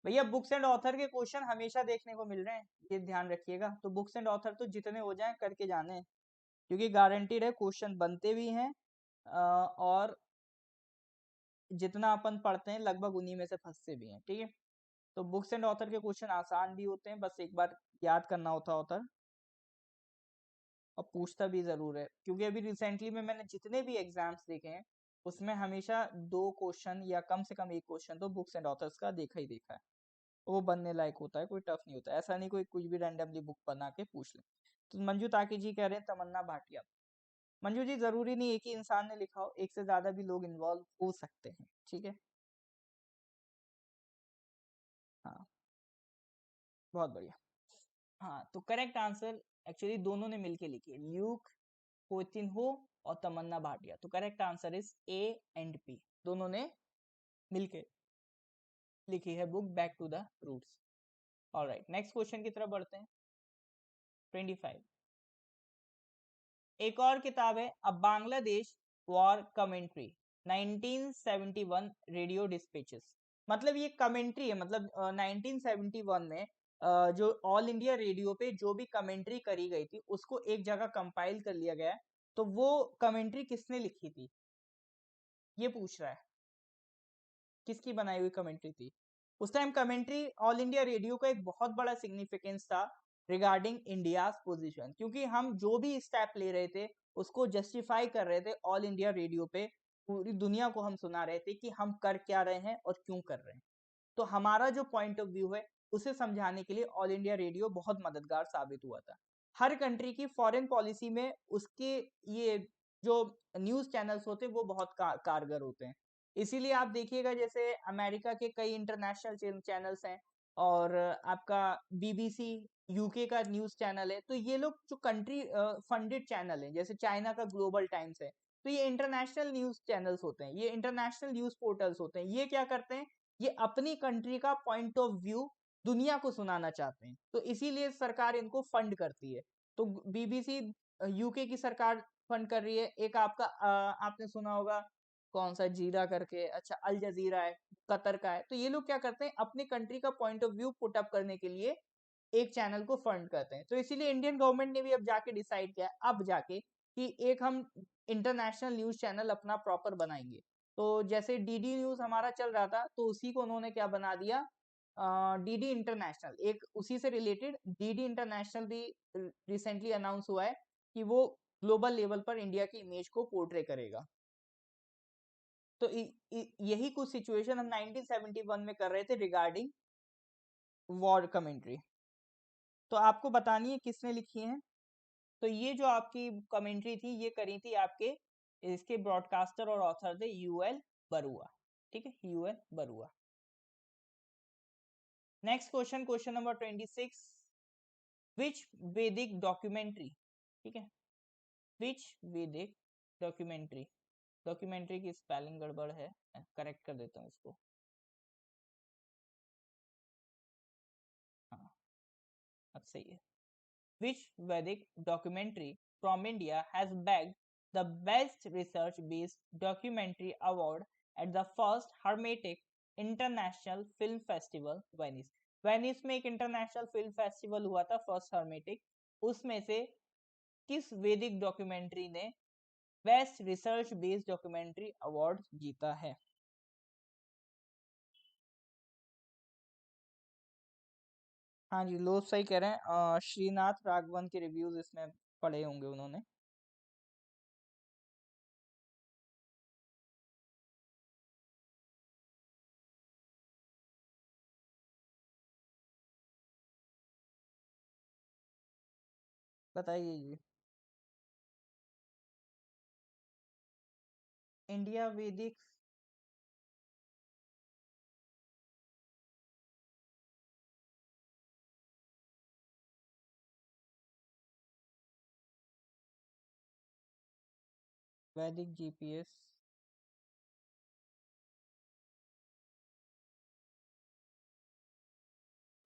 भैया। बुक्स एंड ऑथर के क्वेश्चन हमेशा देखने को मिल रहे हैं, ये ध्यान रखिएगा। तो बुक्स एंड ऑथर तो जितने हो जाएं करके जाने हैं, क्योंकि गारंटीड है क्वेश्चन बनते भी हैं और जितना अपन पढ़ते हैं लगभग उन्हीं में से फंसते भी हैं, ठीक है। तो बुक्स एंड ऑथर के क्वेश्चन आसान भी होते हैं, बस एक बार याद करना होता ऑथर, और पूछता भी जरूर है। क्योंकि अभी रिसेंटली में मैंने जितने भी एग्जाम्स देखे हैं उसमें हमेशा 2 क्वेश्चन या कम से कम 1 क्वेश्चन तो बुक्स एंड ऑथर्स का देखा ही देखा है। वो बनने लायक होता है, कोई टफ नहीं होता। ऐसा नहीं कोई कुछ भी रैंडमली बुक बना के पूछ ले। तो मंजू ताकी जी कह रहे हैं तमन्ना भाटिया। मंजू जी जरूरी नहीं एक ही इंसान ने लिखा हो, एक से ज्यादा भी लोग इन्वॉल्व हो सकते हैं, ठीक है। हाँ, बहुत बढ़िया। हाँ, तो करेक्ट आंसर एक्चुअली दोनों ने मिलके लिखी है, ल्यूक कोचिन्हो और तमन्ना भाटिया। तो correct answer is A and P, दोनों ने मिलके लिखी है book back to the roots. Alright, next question की तरफ बढ़ते हैं। 25, एक और किताब है a Bangladesh war commentary 1971 radio dispatches. मतलब ये कमेंट्री है, मतलब 1971 में जो ऑल इंडिया रेडियो पे जो भी कमेंट्री करी गई थी उसको एक जगह कंपाइल कर लिया गया है। तो वो कमेंट्री किसने लिखी थी, ये पूछ रहा है। किसकी बनाई हुई कमेंट्री थी? उस time commentary all India radio का एक बहुत बड़ा सिग्निफिकेंस था रिगार्डिंग इंडियाज पोजीशन, क्योंकि हम जो भी स्टेप ले रहे थे उसको जस्टिफाई कर रहे थे ऑल इंडिया रेडियो पे। पूरी दुनिया को हम सुना रहे थे कि हम कर क्या रहे हैं और क्यों कर रहे हैं। तो हमारा जो पॉइंट ऑफ व्यू है उसे समझाने के लिए ऑल इंडिया रेडियो बहुत मददगार साबित हुआ था। हर कंट्री की फॉरेन पॉलिसी में उसके ये जो न्यूज चैनल्स होते हैं वो बहुत कारगर होते हैं। इसीलिए आप देखिएगा जैसे अमेरिका के कई इंटरनेशनल चैनल्स हैं, और आपका बीबीसी यूके का न्यूज चैनल है। तो ये लोग जो कंट्री फंडेड चैनल है, जैसे चाइना का ग्लोबल टाइम्स है, तो ये इंटरनेशनल न्यूज चैनल्स होते हैं, ये इंटरनेशनल न्यूज पोर्टल्स होते हैं। ये क्या करते हैं, ये अपनी कंट्री का पॉइंट ऑफ व्यू दुनिया को सुनाना चाहते हैं, तो इसीलिए सरकार इनको फंड करती है। तो बीबीसी यूके की सरकार फंड कर रही है। एक आपका आपने सुना होगा कौन सा जीरा करके, अच्छा अल जजीरा है, कतर का है। तो ये लोग क्या करते हैं, अपनी कंट्री का point of view put up करने के लिए एक चैनल को फंड करते हैं। तो इसीलिए इंडियन गवर्नमेंट ने भी अब जाके डिसाइड किया, अब जाके, कि एक हम इंटरनेशनल न्यूज चैनल अपना प्रॉपर बनाएंगे। तो जैसे डीडी न्यूज हमारा चल रहा था, तो उसी को उन्होंने क्या बना दिया, डीडी इंटरनेशनल। एक उसी से रिलेटेड डीडी इंटरनेशनल भी रिसेंटली अनाउंस हुआ है कि वो ग्लोबल लेवल पर इंडिया की इमेज को पोर्ट्रे करेगा। तो यही कुछ सिचुएशन हम 1971 में कर रहे थे रिगार्डिंग वॉर कमेंट्री। तो आपको बतानी है किसने लिखी है। तो ये जो आपकी कमेंट्री थी ये करी थी आपके, इसके ब्रॉडकास्टर और ऑथर थे यूएल बरुआ, ठीक है, U L Barua. Next question, question number 26, which Vedic documentary ठीक है। विच वैदिक डॉक्यूमेंट्री, डॉक्यूमेंट्री की स्पेलिंग गड़बड़ है, करेक्ट कर देता हूँ इसको। हाँ अब सही है। Which Vedic documentary from India has bagged the Best Research Based Documentary Award at the first Hermetic International Film Festival, Venice? Venice में एक इंटरनेशनल फिल्म फेस्टिवल हुआ था फर्स्ट हर्मेटिक, उसमें से किस वैदिक डॉक्यूमेंट्री ने best research based documentary award जीता है? हाँ जी, लोग सही कह रहे हैं, श्रीनाथ राघवन के रिव्यूज इसमें पढ़े होंगे उन्होंने। बताइए जी। इंडिया वैदिक, वैदिक जीपीएस,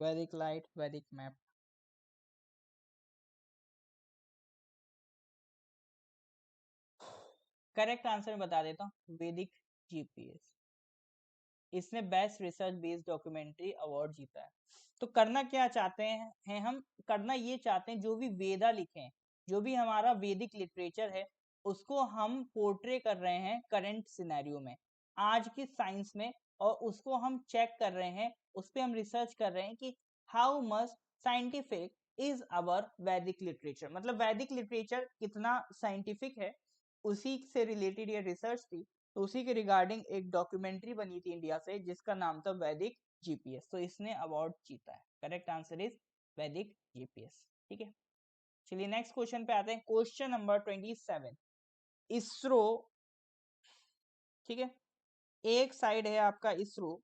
वैदिक लाइट, वैदिक मैप। करेक्ट आंसर बता देता हूँ, वैदिक जीपीएस। इसने best research based documentary award जीता है। तो करना क्या चाहते हैं हम, करना ये चाहते हैं जो भी वेदा लिखे हैं, जो भी हमारा वैदिक लिटरेचर है, उसको हम पोर्ट्रे कर रहे हैं करंट सिनेरियो में, आज की साइंस में, और उसको हम चेक कर रहे हैं, उस पर हम रिसर्च कर रहे हैं कि how much scientific is our वैदिक लिटरेचर, मतलब वैदिक लिटरेचर कितना साइंटिफिक है, उसी से रिलेटेड ये रिसर्च थी। तो उसी के रिगार्डिंग एक डॉक्यूमेंट्री बनी थी इंडिया से जिसका नाम था वैदिक जीपीएस, तो इसने अवार्ड जीता है। करेक्ट आंसर इज वैदिक जीपीएस। ठीक है, चलिए नेक्स्ट क्वेश्चन पे आते हैं, क्वेश्चन नंबर 27। इसरो, ठीक है, एक साइड है आपका इसरो,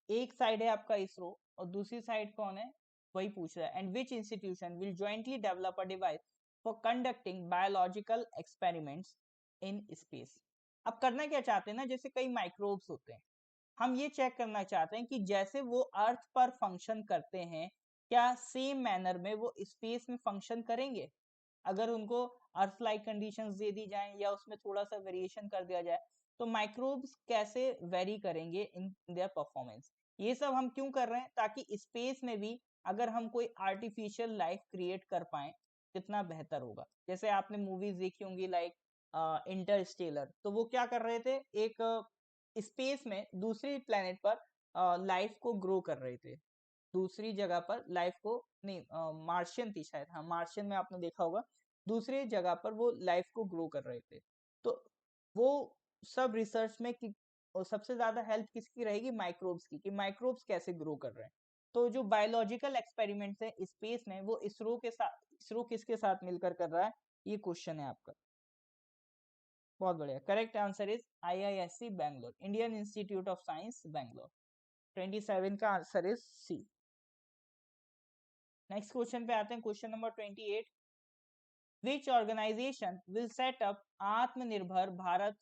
एक साइड है आपका इसरो और दूसरी साइड कौन है, वही पूछ रहा है। And which institution will jointly develop a device for conducting biological experiments in space? अब करना क्या चाहते हैं ना, जैसे कई माइक्रोब्स होते हैं, हम ये चेक करना चाहते हैं कि जैसे वो अर्थ पर फंक्शन करते हैं, क्या सेम मैनर में वो स्पेस में फंक्शन करेंगे? अगर उनको अर्थ लाइक कंडीशंस दे दी जाए या उसमें थोड़ा सा वेरिएशन कर दिया जाए, तो माइक्रोब्स कैसे वेरी करेंगे इन देयर परफॉर्मेंस? ये सब हम क्यों कर रहे हैं, ताकि स्पेस में भी अगर हम कोई आर्टिफिशियल लाइफ क्रिएट कर पाए कितना बेहतर होगा। जैसे आपने मूवीज देखी होंगी लाइक इंटरस्टेलर, तो वो क्या कर रहे थे, एक स्पेस में दूसरी प्लेनेट पर लाइफ को ग्रो कर रहे थे, दूसरी जगह पर लाइफ को, नहीं मार्शियन थी शायद, हाँ मार्शियन में आपने देखा होगा, दूसरी जगह पर वो लाइफ को ग्रो कर रहे थे। तो वो सब रिसर्च में कि, और सबसे ज्यादा हेल्प किसकी रहेगी, माइक्रोब्स की, कि माइक्रोब्स कैसे ग्रो कर रहे हैं। तो जो बायोलॉजिकल एक्सपेरिमेंट्स है स्पेस में, वो इसरो के साथ, इसरो किसके साथ मिलकर कर रहा है, ये क्वेश्चन है आपका। बहुत बढ़िया, correct answer is IISc Bangalore, Indian Institute of Science Bangalore. 27 का answer is C. Next question पे आते हैं, question number 28। Which organisation will set up Atmanirbhar Bharat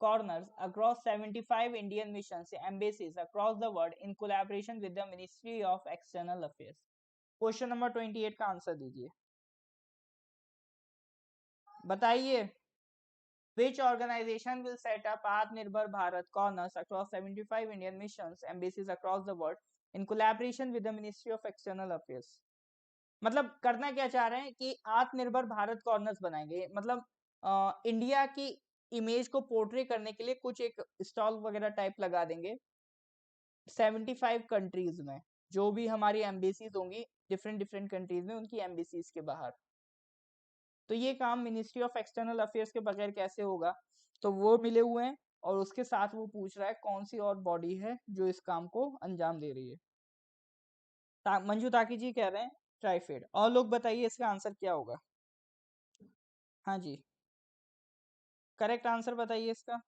corners across 75 Indian missions embassies across the world in collaboration with the Ministry of External Affairs? Question number 28 का answer दीजिए, बताइए। Which organization will set up Atmanirbhar Bharat corners across 75 Indian missions embassies across the world in collaboration with the Ministry of External Affairs? मतलब करना क्या चाह रहे हैं कि आत्मनिर्भर भारत कॉर्नर्स बनाएंगे, मतलब इंडिया की इमेज को पोर्ट्रे करने के लिए कुछ एक स्टॉल वगैरह टाइप लगा देंगे 75 कंट्रीज में, जो भी हमारी एम्बेसीज होंगी डिफरेंट डिफरेंट कंट्रीज में, उनकी एम्बेसीज के बाहर। तो ये काम मिनिस्ट्री ऑफ एक्सटर्नल अफेयर्स के बगैर कैसे होगा, तो वो मिले हुए हैं, और उसके साथ वो पूछ रहा है कौन सी और बॉडी है जो इस काम को अंजाम दे रही है। मंजू ताकी जी कह रहे हैं ट्राइफेड, और लोग बताइए इसका आंसर क्या होगा। हाँ जी, करेक्ट आंसर बताइए इसका।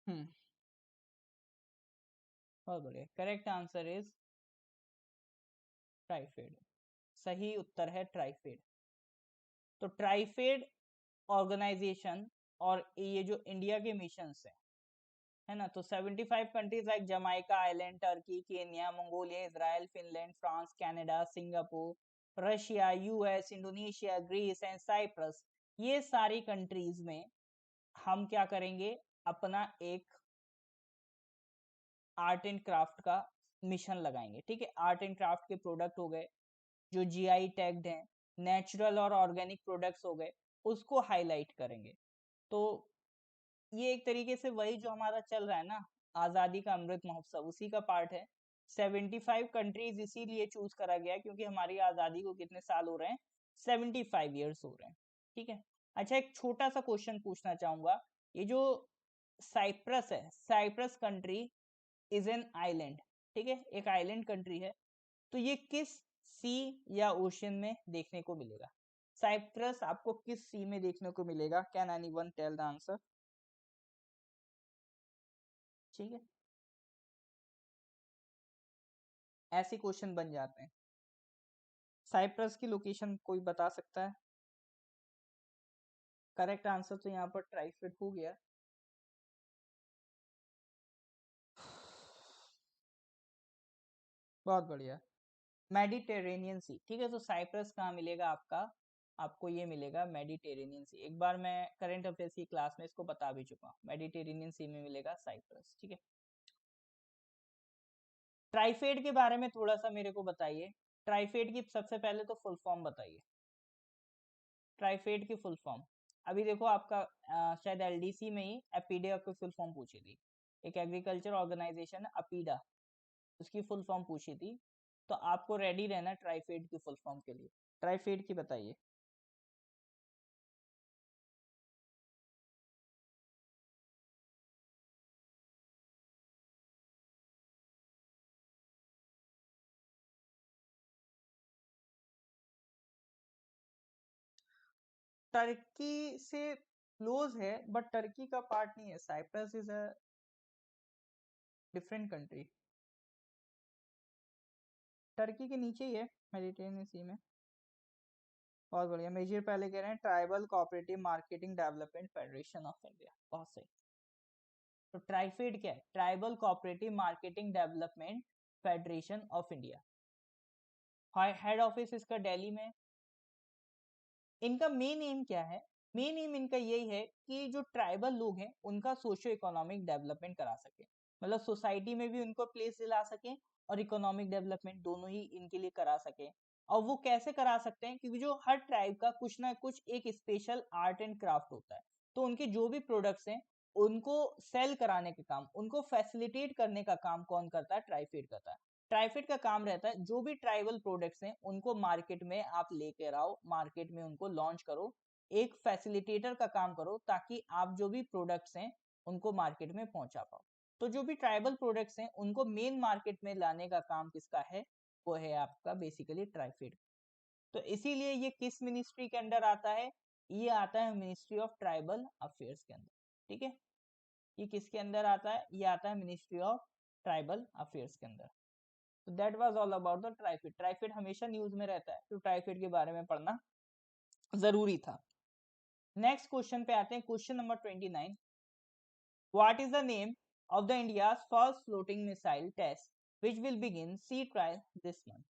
हम्म, बहुत बढ़िया, करेक्ट आंसर इज ट्राइफेड। सही उत्तर है ट्राइफेड। तो ट्राइफेड ऑर्गेनाइजेशन और ये जो इंडिया के मिशंस है ना, तो 75 countries like Jamaica island, Turkey, Kenya, Mongolia, Israel, Finland, France, Canada, Singapore, Russia, US, Indonesia, Greece and Cyprus, ये सारी कंट्रीज में हम क्या करेंगे, अपना एक आर्ट एंड क्राफ्ट का मिशन लगाएंगे। ठीक है, आर्ट एंड क्राफ्ट के प्रोडक्ट हो गए जो जीआई टैग्ड हैं, नेचुरल और ऑर्गेनिक प्रोडक्ट्स हो गए, उसको हाईलाइट करेंगे। तो ये एक तरीके से वही जो हमारा चल रहा है ना, आजादी का अमृत महोत्सव, उसी का पार्ट है। 75 कंट्रीज इसीलिए चूज करा गया क्योंकि हमारी आजादी को कितने साल हो रहे हैं, 75 ईयर्स हो रहे हैं। ठीक है। अच्छा, एक छोटा सा क्वेश्चन पूछना चाहूंगा, ये जो साइप्रस है, Cyprus country is an island, ठीक है, एक आइलैंड कंट्री है, तो ये किस सी या ओशन में देखने को मिलेगा? साइप्रस आपको किस सी में देखने को मिलेगा? Can anyone tell the answer? ठीक है, ऐसे क्वेश्चन बन जाते हैं। साइप्रस की लोकेशन कोई बता सकता है? करेक्ट आंसर तो यहाँ पर ट्राइफेड हो गया। बहुत बढ़िया, मेडिटेरेनियन सी। ठीक है, तो साइप्रस कहाँ मिलेगा आपका? आपको ये मिलेगा मेडिटेरेनियन सी। एक बार मैं करंट अफेयर्स की क्लास में इसको बता भी चुका हूँ, मेडिटेरेनियन सी में मिलेगा साइप्रस। ठीक है, ट्राइफेड के बारे में थोड़ा सा मेरे को बताइए। ट्राइफेड की सबसे पहले तो फुल फॉर्म बताइए, ट्राइफेड की फुल फॉर्म। अभी देखो आपका शायद एलडीसी में ही एपीडा की फुल फॉर्म पूछी थी, एक एग्रीकल्चर ऑर्गेनाइजेशन अपीडा, उसकी फुल फॉर्म पूछी थी। तो आपको रेडी रहना ट्राइफेड की फुल फॉर्म के लिए। ट्राइफेड की बताइए। टर्की से क्लोज है बट टर्की का पार्ट नहीं है, Cyprus is a different country. Turkey के नीचे ही है, मेडिटेरेनियन सी में। बहुत बढ़िया, मेजर पहले कह रहे हैं tribal cooperative marketing development federation of India, बहुत सही। तो ट्राइफेड क्या है? Tribal cooperative marketing development federation of India. Head office इसका दिल्ली में। इनका मेन एम क्या है? मेन एम इनका यही है कि जो ट्राइबल लोग हैं उनका सोशियो इकोनॉमिक डेवलपमेंट करा सके, मतलब सोसाइटी में भी उनको प्लेस दिला सके और इकोनॉमिक डेवलपमेंट दोनों ही इनके लिए करा सके। और वो कैसे करा सकते हैं? क्योंकि जो हर ट्राइब का कुछ ना कुछ एक स्पेशल आर्ट एंड क्राफ्ट होता है, तो उनके जो भी प्रोडक्ट्स हैं उनको सेल कराने का काम, उनको फैसिलिटेट करने का काम कौन करता है? ट्राइफेड करता है। ट्राइफेड का काम रहता है जो भी ट्राइबल प्रोडक्ट्स हैं उनको मार्केट में आप लेकर आओ, मार्केट में उनको लॉन्च करो, एक फैसिलिटेटर का काम करो, ताकि आप जो भी प्रोडक्ट्स हैं उनको मार्केट में पहुंचा पाओ। तो जो भी ट्राइबल प्रोडक्ट्स हैं उनको मेन मार्केट में लाने का काम किसका है? वो है आपका बेसिकली ट्राइफेड। तो इसीलिए ये किस मिनिस्ट्री के अंडर आता है? ये आता है मिनिस्ट्री ऑफ ट्राइबल अफेयर्स के अंदर। ठीक है, ये किसके अंदर आता है? ये आता है मिनिस्ट्री ऑफ ट्राइबल अफेयर्स के अंदर। तो that was all about the TRIFED. TRIFED हमेशा न्यूज में रहता है, तो ट्राइफेड के बारे में पढ़ना जरूरी था। नेक्स्ट क्वेश्चन पे आते हैं, question number 29। What is the name of the India's first floating missile test which will begin sea trial this month?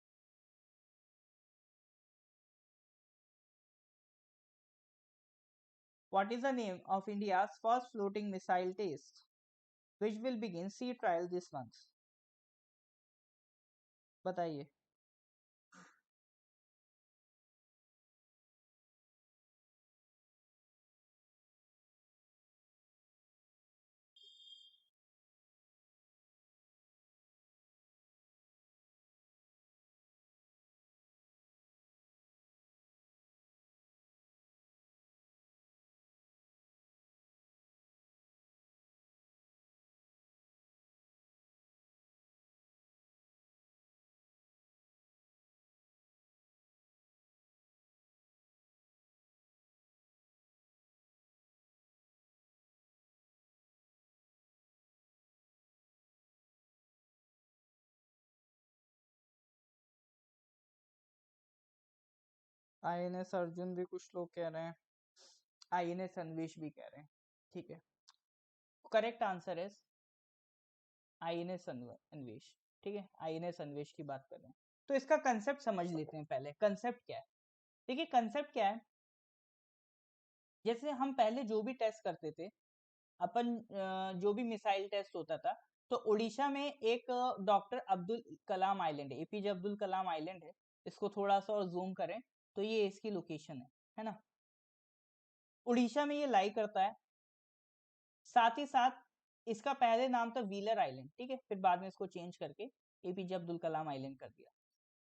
What is the name of India's first floating missile test which will begin sea trial this month? बताइए। INS Arjun भी कुछ लोग कह रहे हैं, INS Anvesh भी कह रहे हैं। ठीक है, करेक्ट आंसर है INS अन्वेष। ठीक है, INS अन्वेष की बात कर रहे हैं। तो इसका कंसेप्ट समझ लेते हैं पहले, कंसेप्ट क्या है। देखिए कंसेप्ट क्या है, जैसे हम पहले जो भी टेस्ट करते थे अपन, जो भी मिसाइल टेस्ट होता था, तो उड़ीसा में एक डॉक्टर अब्दुल कलाम आइलैंड है, एपीजे अब्दुल कलाम आइलैंड है। इसको थोड़ा सा और जूम करें तो ये इसकी लोकेशन है ना, उड़ीसा में ये लाई करता है। साथ ही साथ इसका पहले नाम था व्हीलर आइलैंड, ठीक है, फिर बाद में इसको चेंज करके एपीजे अब्दुल कलाम आइलैंड कर दिया।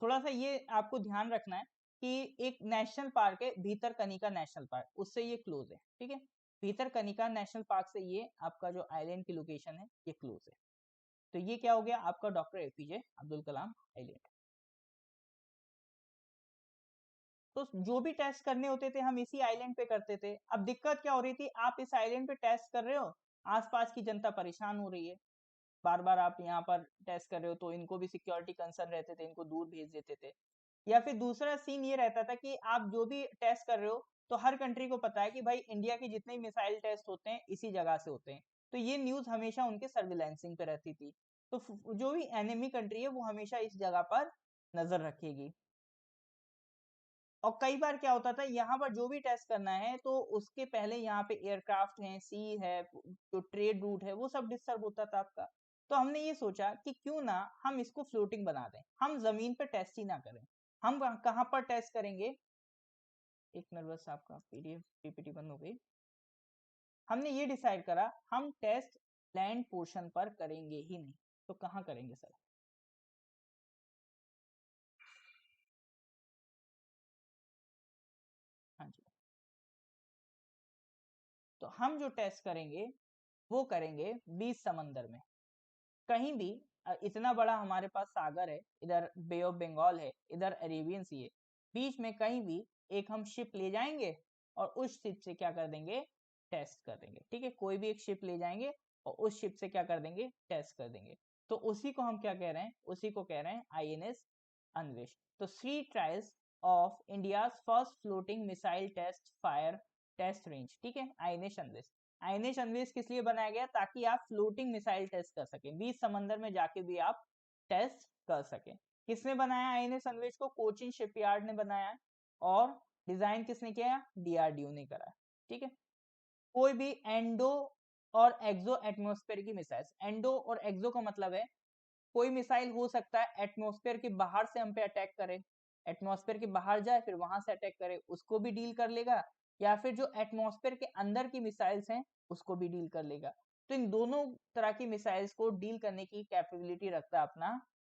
थोड़ा सा ये आपको ध्यान रखना है कि एक नेशनल पार्क है भीतरकनिका नेशनल पार्क, उससे ये क्लोज है। ठीक है, भीतरकनिका नेशनल पार्क से ये आपका जो आइलैंड की लोकेशन है ये क्लोज है। तो ये क्या हो गया आपका doctor APJ Abdul Kalam island. तो जो भी टेस्ट करने होते थे हम इसी आइलैंड पे करते थे। अब दिक्कत क्या हो रही थी, आप इस आइलैंड पे टेस्ट कर रहे हो, आसपास की जनता परेशान हो रही है, बार बार आप यहाँ पर टेस्ट कर रहे हो, तो इनको भी सिक्योरिटी कंसर्न रहते थे, इनको दूर भेज देते थे। या फिर दूसरा सीन ये रहता था कि आप जो भी टेस्ट कर रहे हो, तो हर कंट्री को पता है कि भाई इंडिया के जितने भी मिसाइल टेस्ट होते हैं इसी जगह से होते हैं, तो ये न्यूज हमेशा उनके सर्विलांसिंग पे रहती थी। तो जो भी एनिमी कंट्री है वो हमेशा इस जगह पर नजर रखेगी। और कई बार क्या होता था, यहाँ पर जो भी टेस्ट करना है तो उसके पहले यहाँ पे एयरक्राफ्ट है, सी है, जो ट्रेड रूट है वो सब डिस्टर्ब होता था आपका। तो हमने ये सोचा कि क्यों ना हम इसको फ्लोटिंग बना दें, हम जमीन पे टेस्ट ही ना करें। हम कहाँ पर टेस्ट करेंगे, एक मिनट बस, आपका पीडीएफ पीपीटी बंद हो गई। हमने ये डिसाइड करा हम टेस्ट लैंड पोर्शन पर करेंगे ही नहीं। तो कहाँ करेंगे सर? हाँ जी, तो हम जो टेस्ट करेंगे वो करेंगे बीच समंदर में, कहीं भी। इतना बड़ा हमारे पास सागर है, इधर बे ऑफ बंगाल है, इधर अरेबियन सी है, बीच में कहीं भी एक हम शिप ले जाएंगे और उस शिप से क्या कर देंगे, टेस्ट कर देंगे। ठीक है, कोई भी एक शिप ले जाएंगे और उस शिप से क्या कर देंगे, टेस्ट कर देंगे। तो उसी को हम क्या कह रहे हैं, उसी को कह रहे हैं आईएनएस अन्वेष। तो 3 trials of India first floating missile test fire test range. ठीक है, आईएनएस अन्वेष। आईएनएस अन्वेष किस लिए बनाया गया, ताकि आप फ्लोटिंग मिसाइल टेस्ट कर सकें, बीच समंदर में जाके भी आप टेस्ट कर सकें। किसने बनाया आईएनएस अन्वेष को, कोचिन शिपयार्ड ने बनाया, और डिजाइन किसने किया, डीआरडीओ ने करा। ठीक है, कोई भी एंडो और एक्सो एटमॉस्फेयर की मिसाइल, एंडो और एक्सो का मतलब है कोई मिसाइल हो सकता है एटमॉस्फेयर के बाहर से हम पे अटैक करे, एटमॉस्फेयर के बाहर जाए फिर वहां से अटैक करे, उसको भी डील कर लेगा, या फिर जो एटमॉस्फेयर के अंदर की मिसाइल्स हैं उसको भी डील कर लेगा। तो इन दोनों तरह की मिसाइल्स को डील करने की कैपेबिलिटी रखता है अपना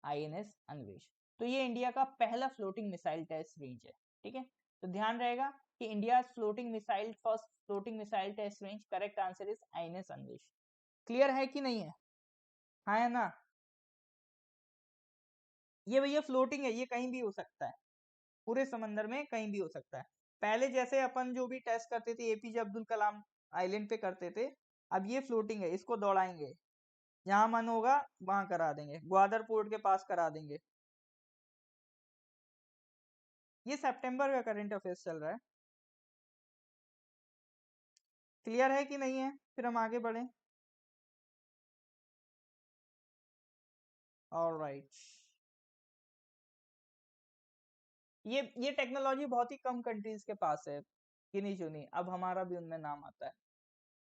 आईएनएस अन्वेष। तो ये इंडिया का पहला फ्लोटिंग मिसाइल टेस्ट रेंज है। ठीक है, तो ध्यान रहेगा कि India floating missile first floating missile test range, correct answer is INS Anvesh. Clear है कि नहीं है? हाँ है ना? ये भैया फ्लोटिंग है, ये कहीं भी हो सकता है, पूरे समंदर में कहीं भी हो सकता है। पहले जैसे अपन जो भी टेस्ट करते थे एपीजे अब्दुल कलाम आइलैंड पे करते थे, अब ये फ्लोटिंग है, इसको दौड़ाएंगे, जहां मन होगा वहां करा देंगे, ग्वादर पोर्ट के पास करा देंगे। ये सितंबर का करंट अफेयर्स चल रहा है। क्लियर है कि नहीं है? फिर हम आगे बढ़े। ऑलराइट, ये टेक्नोलॉजी बहुत ही कम कंट्रीज के पास है, गिनी चुनी, अब हमारा भी उनमें नाम आता है।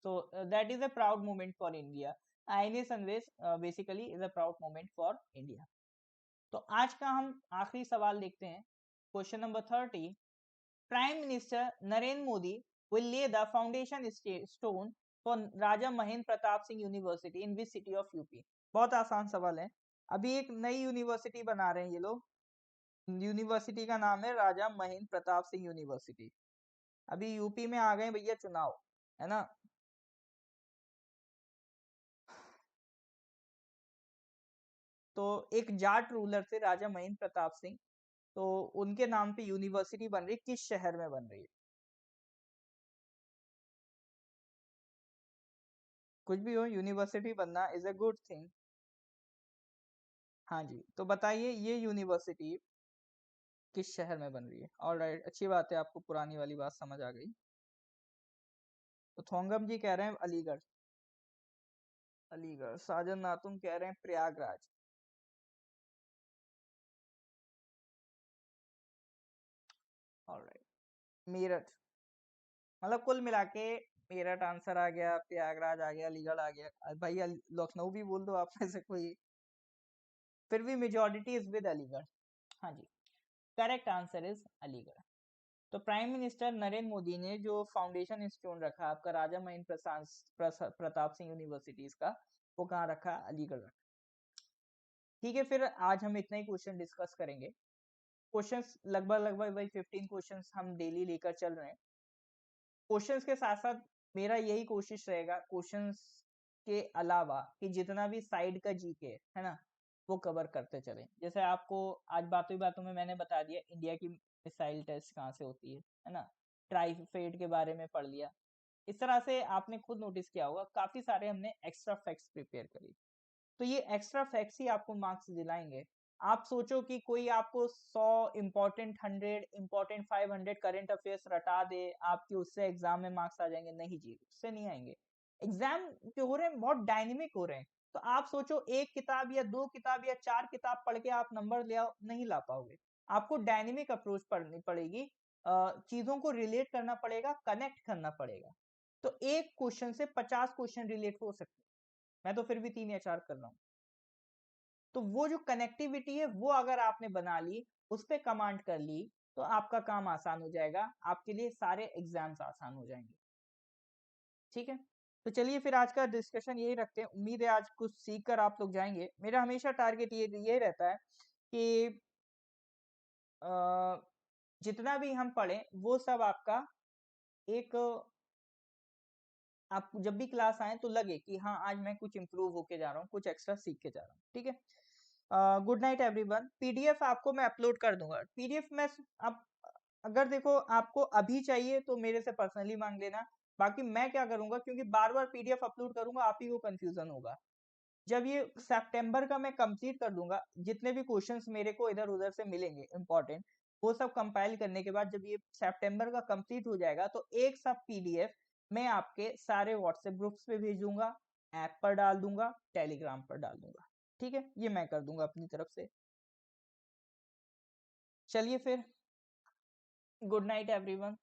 So that is a proud moment for India. INA Sunways basically is a proud moment for India. तो आज का हम आखिरी सवाल देखते हैं, question number 30। Prime minister Narendra Modi will lay the foundation stone for Raja Mahendra Pratap Singh university in which city of UP. बहुत आसान सवाल है। अभी एक नई यूनिवर्सिटी बना रहे हैं ये लोग, यूनिवर्सिटी का नाम है राजा महेंद्र प्रताप सिंह यूनिवर्सिटी। अभी यूपी में आ गए भैया चुनाव, है ना? तो एक जाट रूलर थे राजा महेंद्र प्रताप सिंह, तो उनके नाम पे यूनिवर्सिटी बन रही, किस शहर में बन रही है? कुछ भी हो, यूनिवर्सिटी बनना इज अ गुड थिंग। हाँ जी, तो बताइए ये यूनिवर्सिटी किस शहर में बन रही है? ऑलराइट, अच्छी बात है, आपको पुरानी वाली बात समझ आ गई। तो थोंगम जी कह रहे हैं अलीगढ़। अलीगढ़। साजन नातुम कह रहे हैं प्रयागराज। ऑलराइट, मेरठ। मतलब कुल मिला के मेरठ आंसर आ गया, प्रयागराज आ गया, अलीगढ़ आ गया। भाई लखनऊ भी बोल दो आप में से कोई, फिर भी मेजोरिटी इज विद अलीगढ़। हाँ जी, करेक्ट आंसर इज अलीगढ़। तो प्राइम मिनिस्टर नरेंद्र मोदी ने जो फाउंडेशन इंस्टीट्यूट रखा आपका राजा महेंद्र प्रताप सिंह यूनिवर्सिटीज का, वो कहाँ रखा? अलीगढ़ रखा। ठीक है, फिर आज हम इतना ही क्वेश्चन डिस्कस करेंगे। क्वेश्चंस लगभग लगभग भाई 15 क्वेश्चंस हम डेली लेकर चल रहे हैं। क्वेश्चंस के साथ साथ मेरा यही कोशिश रहेगा क्वेश्चंस के अलावा कि जितना भी साइड का जीके है ना, वो कवर करते चलें। जैसे आपको आज बातों में मैंने बता दिया इंडिया की मिसाइल टेस्ट कहाँ से होती है ना, ट्राइफेड के बारे में पढ़ लिया। इस तरह से आपने खुद नोटिस किया होगा काफी सारे हमने एक्स्ट्रा फैक्ट्स प्रिपेयर करी। तो ये एक्स्ट्रा फैक्ट्स ही आपको मार्क्स दिलाएंगे। आप सोचो कि कोई आपको 100 इम्पोर्टेंट, 100 इम्पोर्टेंट, 500 करंट अफेयर्स रटा दे, आपके उससे एग्जाम में मार्क्स आ जाएंगे? नहीं जी, उससे नहीं आएंगे। एग्जाम जो हो रहे हैं बहुत डायनेमिक हो रहे हैं। तो आप सोचो एक किताब या दो किताब या चार किताब पढ़ के आप नंबर ले आओ, नहीं ला पाओगे। आपको डायनेमिक अप्रोच पढ़नी पड़ेगी, चीजों को रिलेट करना पड़ेगा, कनेक्ट करना पड़ेगा। तो एक क्वेश्चन से 50 क्वेश्चन रिलेट हो सकते हैं। मैं तो फिर भी 3 या 4 कर रहा हूँ। तो वो जो कनेक्टिविटी है वो अगर आपने बना ली, उस पर कमांड कर ली, तो आपका काम आसान हो जाएगा, आपके लिए सारे एग्जाम्स आसान हो जाएंगे। ठीक है, तो चलिए फिर आज का डिस्कशन यही रखते हैं। उम्मीद है आज कुछ सीख कर आप लोग जाएंगे। मेरा हमेशा टारगेट ये रहता है कि जितना भी हम पढ़ें वो सब आपका एक, आप जब भी क्लास आए तो लगे कि हाँ आज मैं कुछ इंप्रूव होके जा रहा हूँ, कुछ एक्स्ट्रा सीख के जा रहा हूँ। ठीक है, गुड नाइट एवरीवन। पीडीएफ आपको मैं अपलोड कर दूंगा। पीडीएफ में आप अगर देखो आपको अभी चाहिए तो मेरे से पर्सनली मांग लेना। बाकी मैं क्या करूंगा, क्योंकि बार बार पीडीएफ अपलोड करूंगा आप ही को कंफ्यूजन होगा। जब ये सितंबर का मैं कंप्लीट कर दूंगा, जितने भी क्वेश्चंस मेरे को इधर उधर से मिलेंगे इंपॉर्टेंट, वो सब कंपाइल करने के बाद जब ये सितंबर का कंप्लीट हो जाएगा तो एक सब पीडीएफ मैं आपके सारे व्हाट्सएप ग्रुप्स पे भेज दूंगा, ऐप पर डाल दूंगा, टेलीग्राम पर डाल दूंगा। ठीक है, ये मैं कर दूंगा अपनी तरफ से। चलिए फिर, गुड नाइट एवरीवन।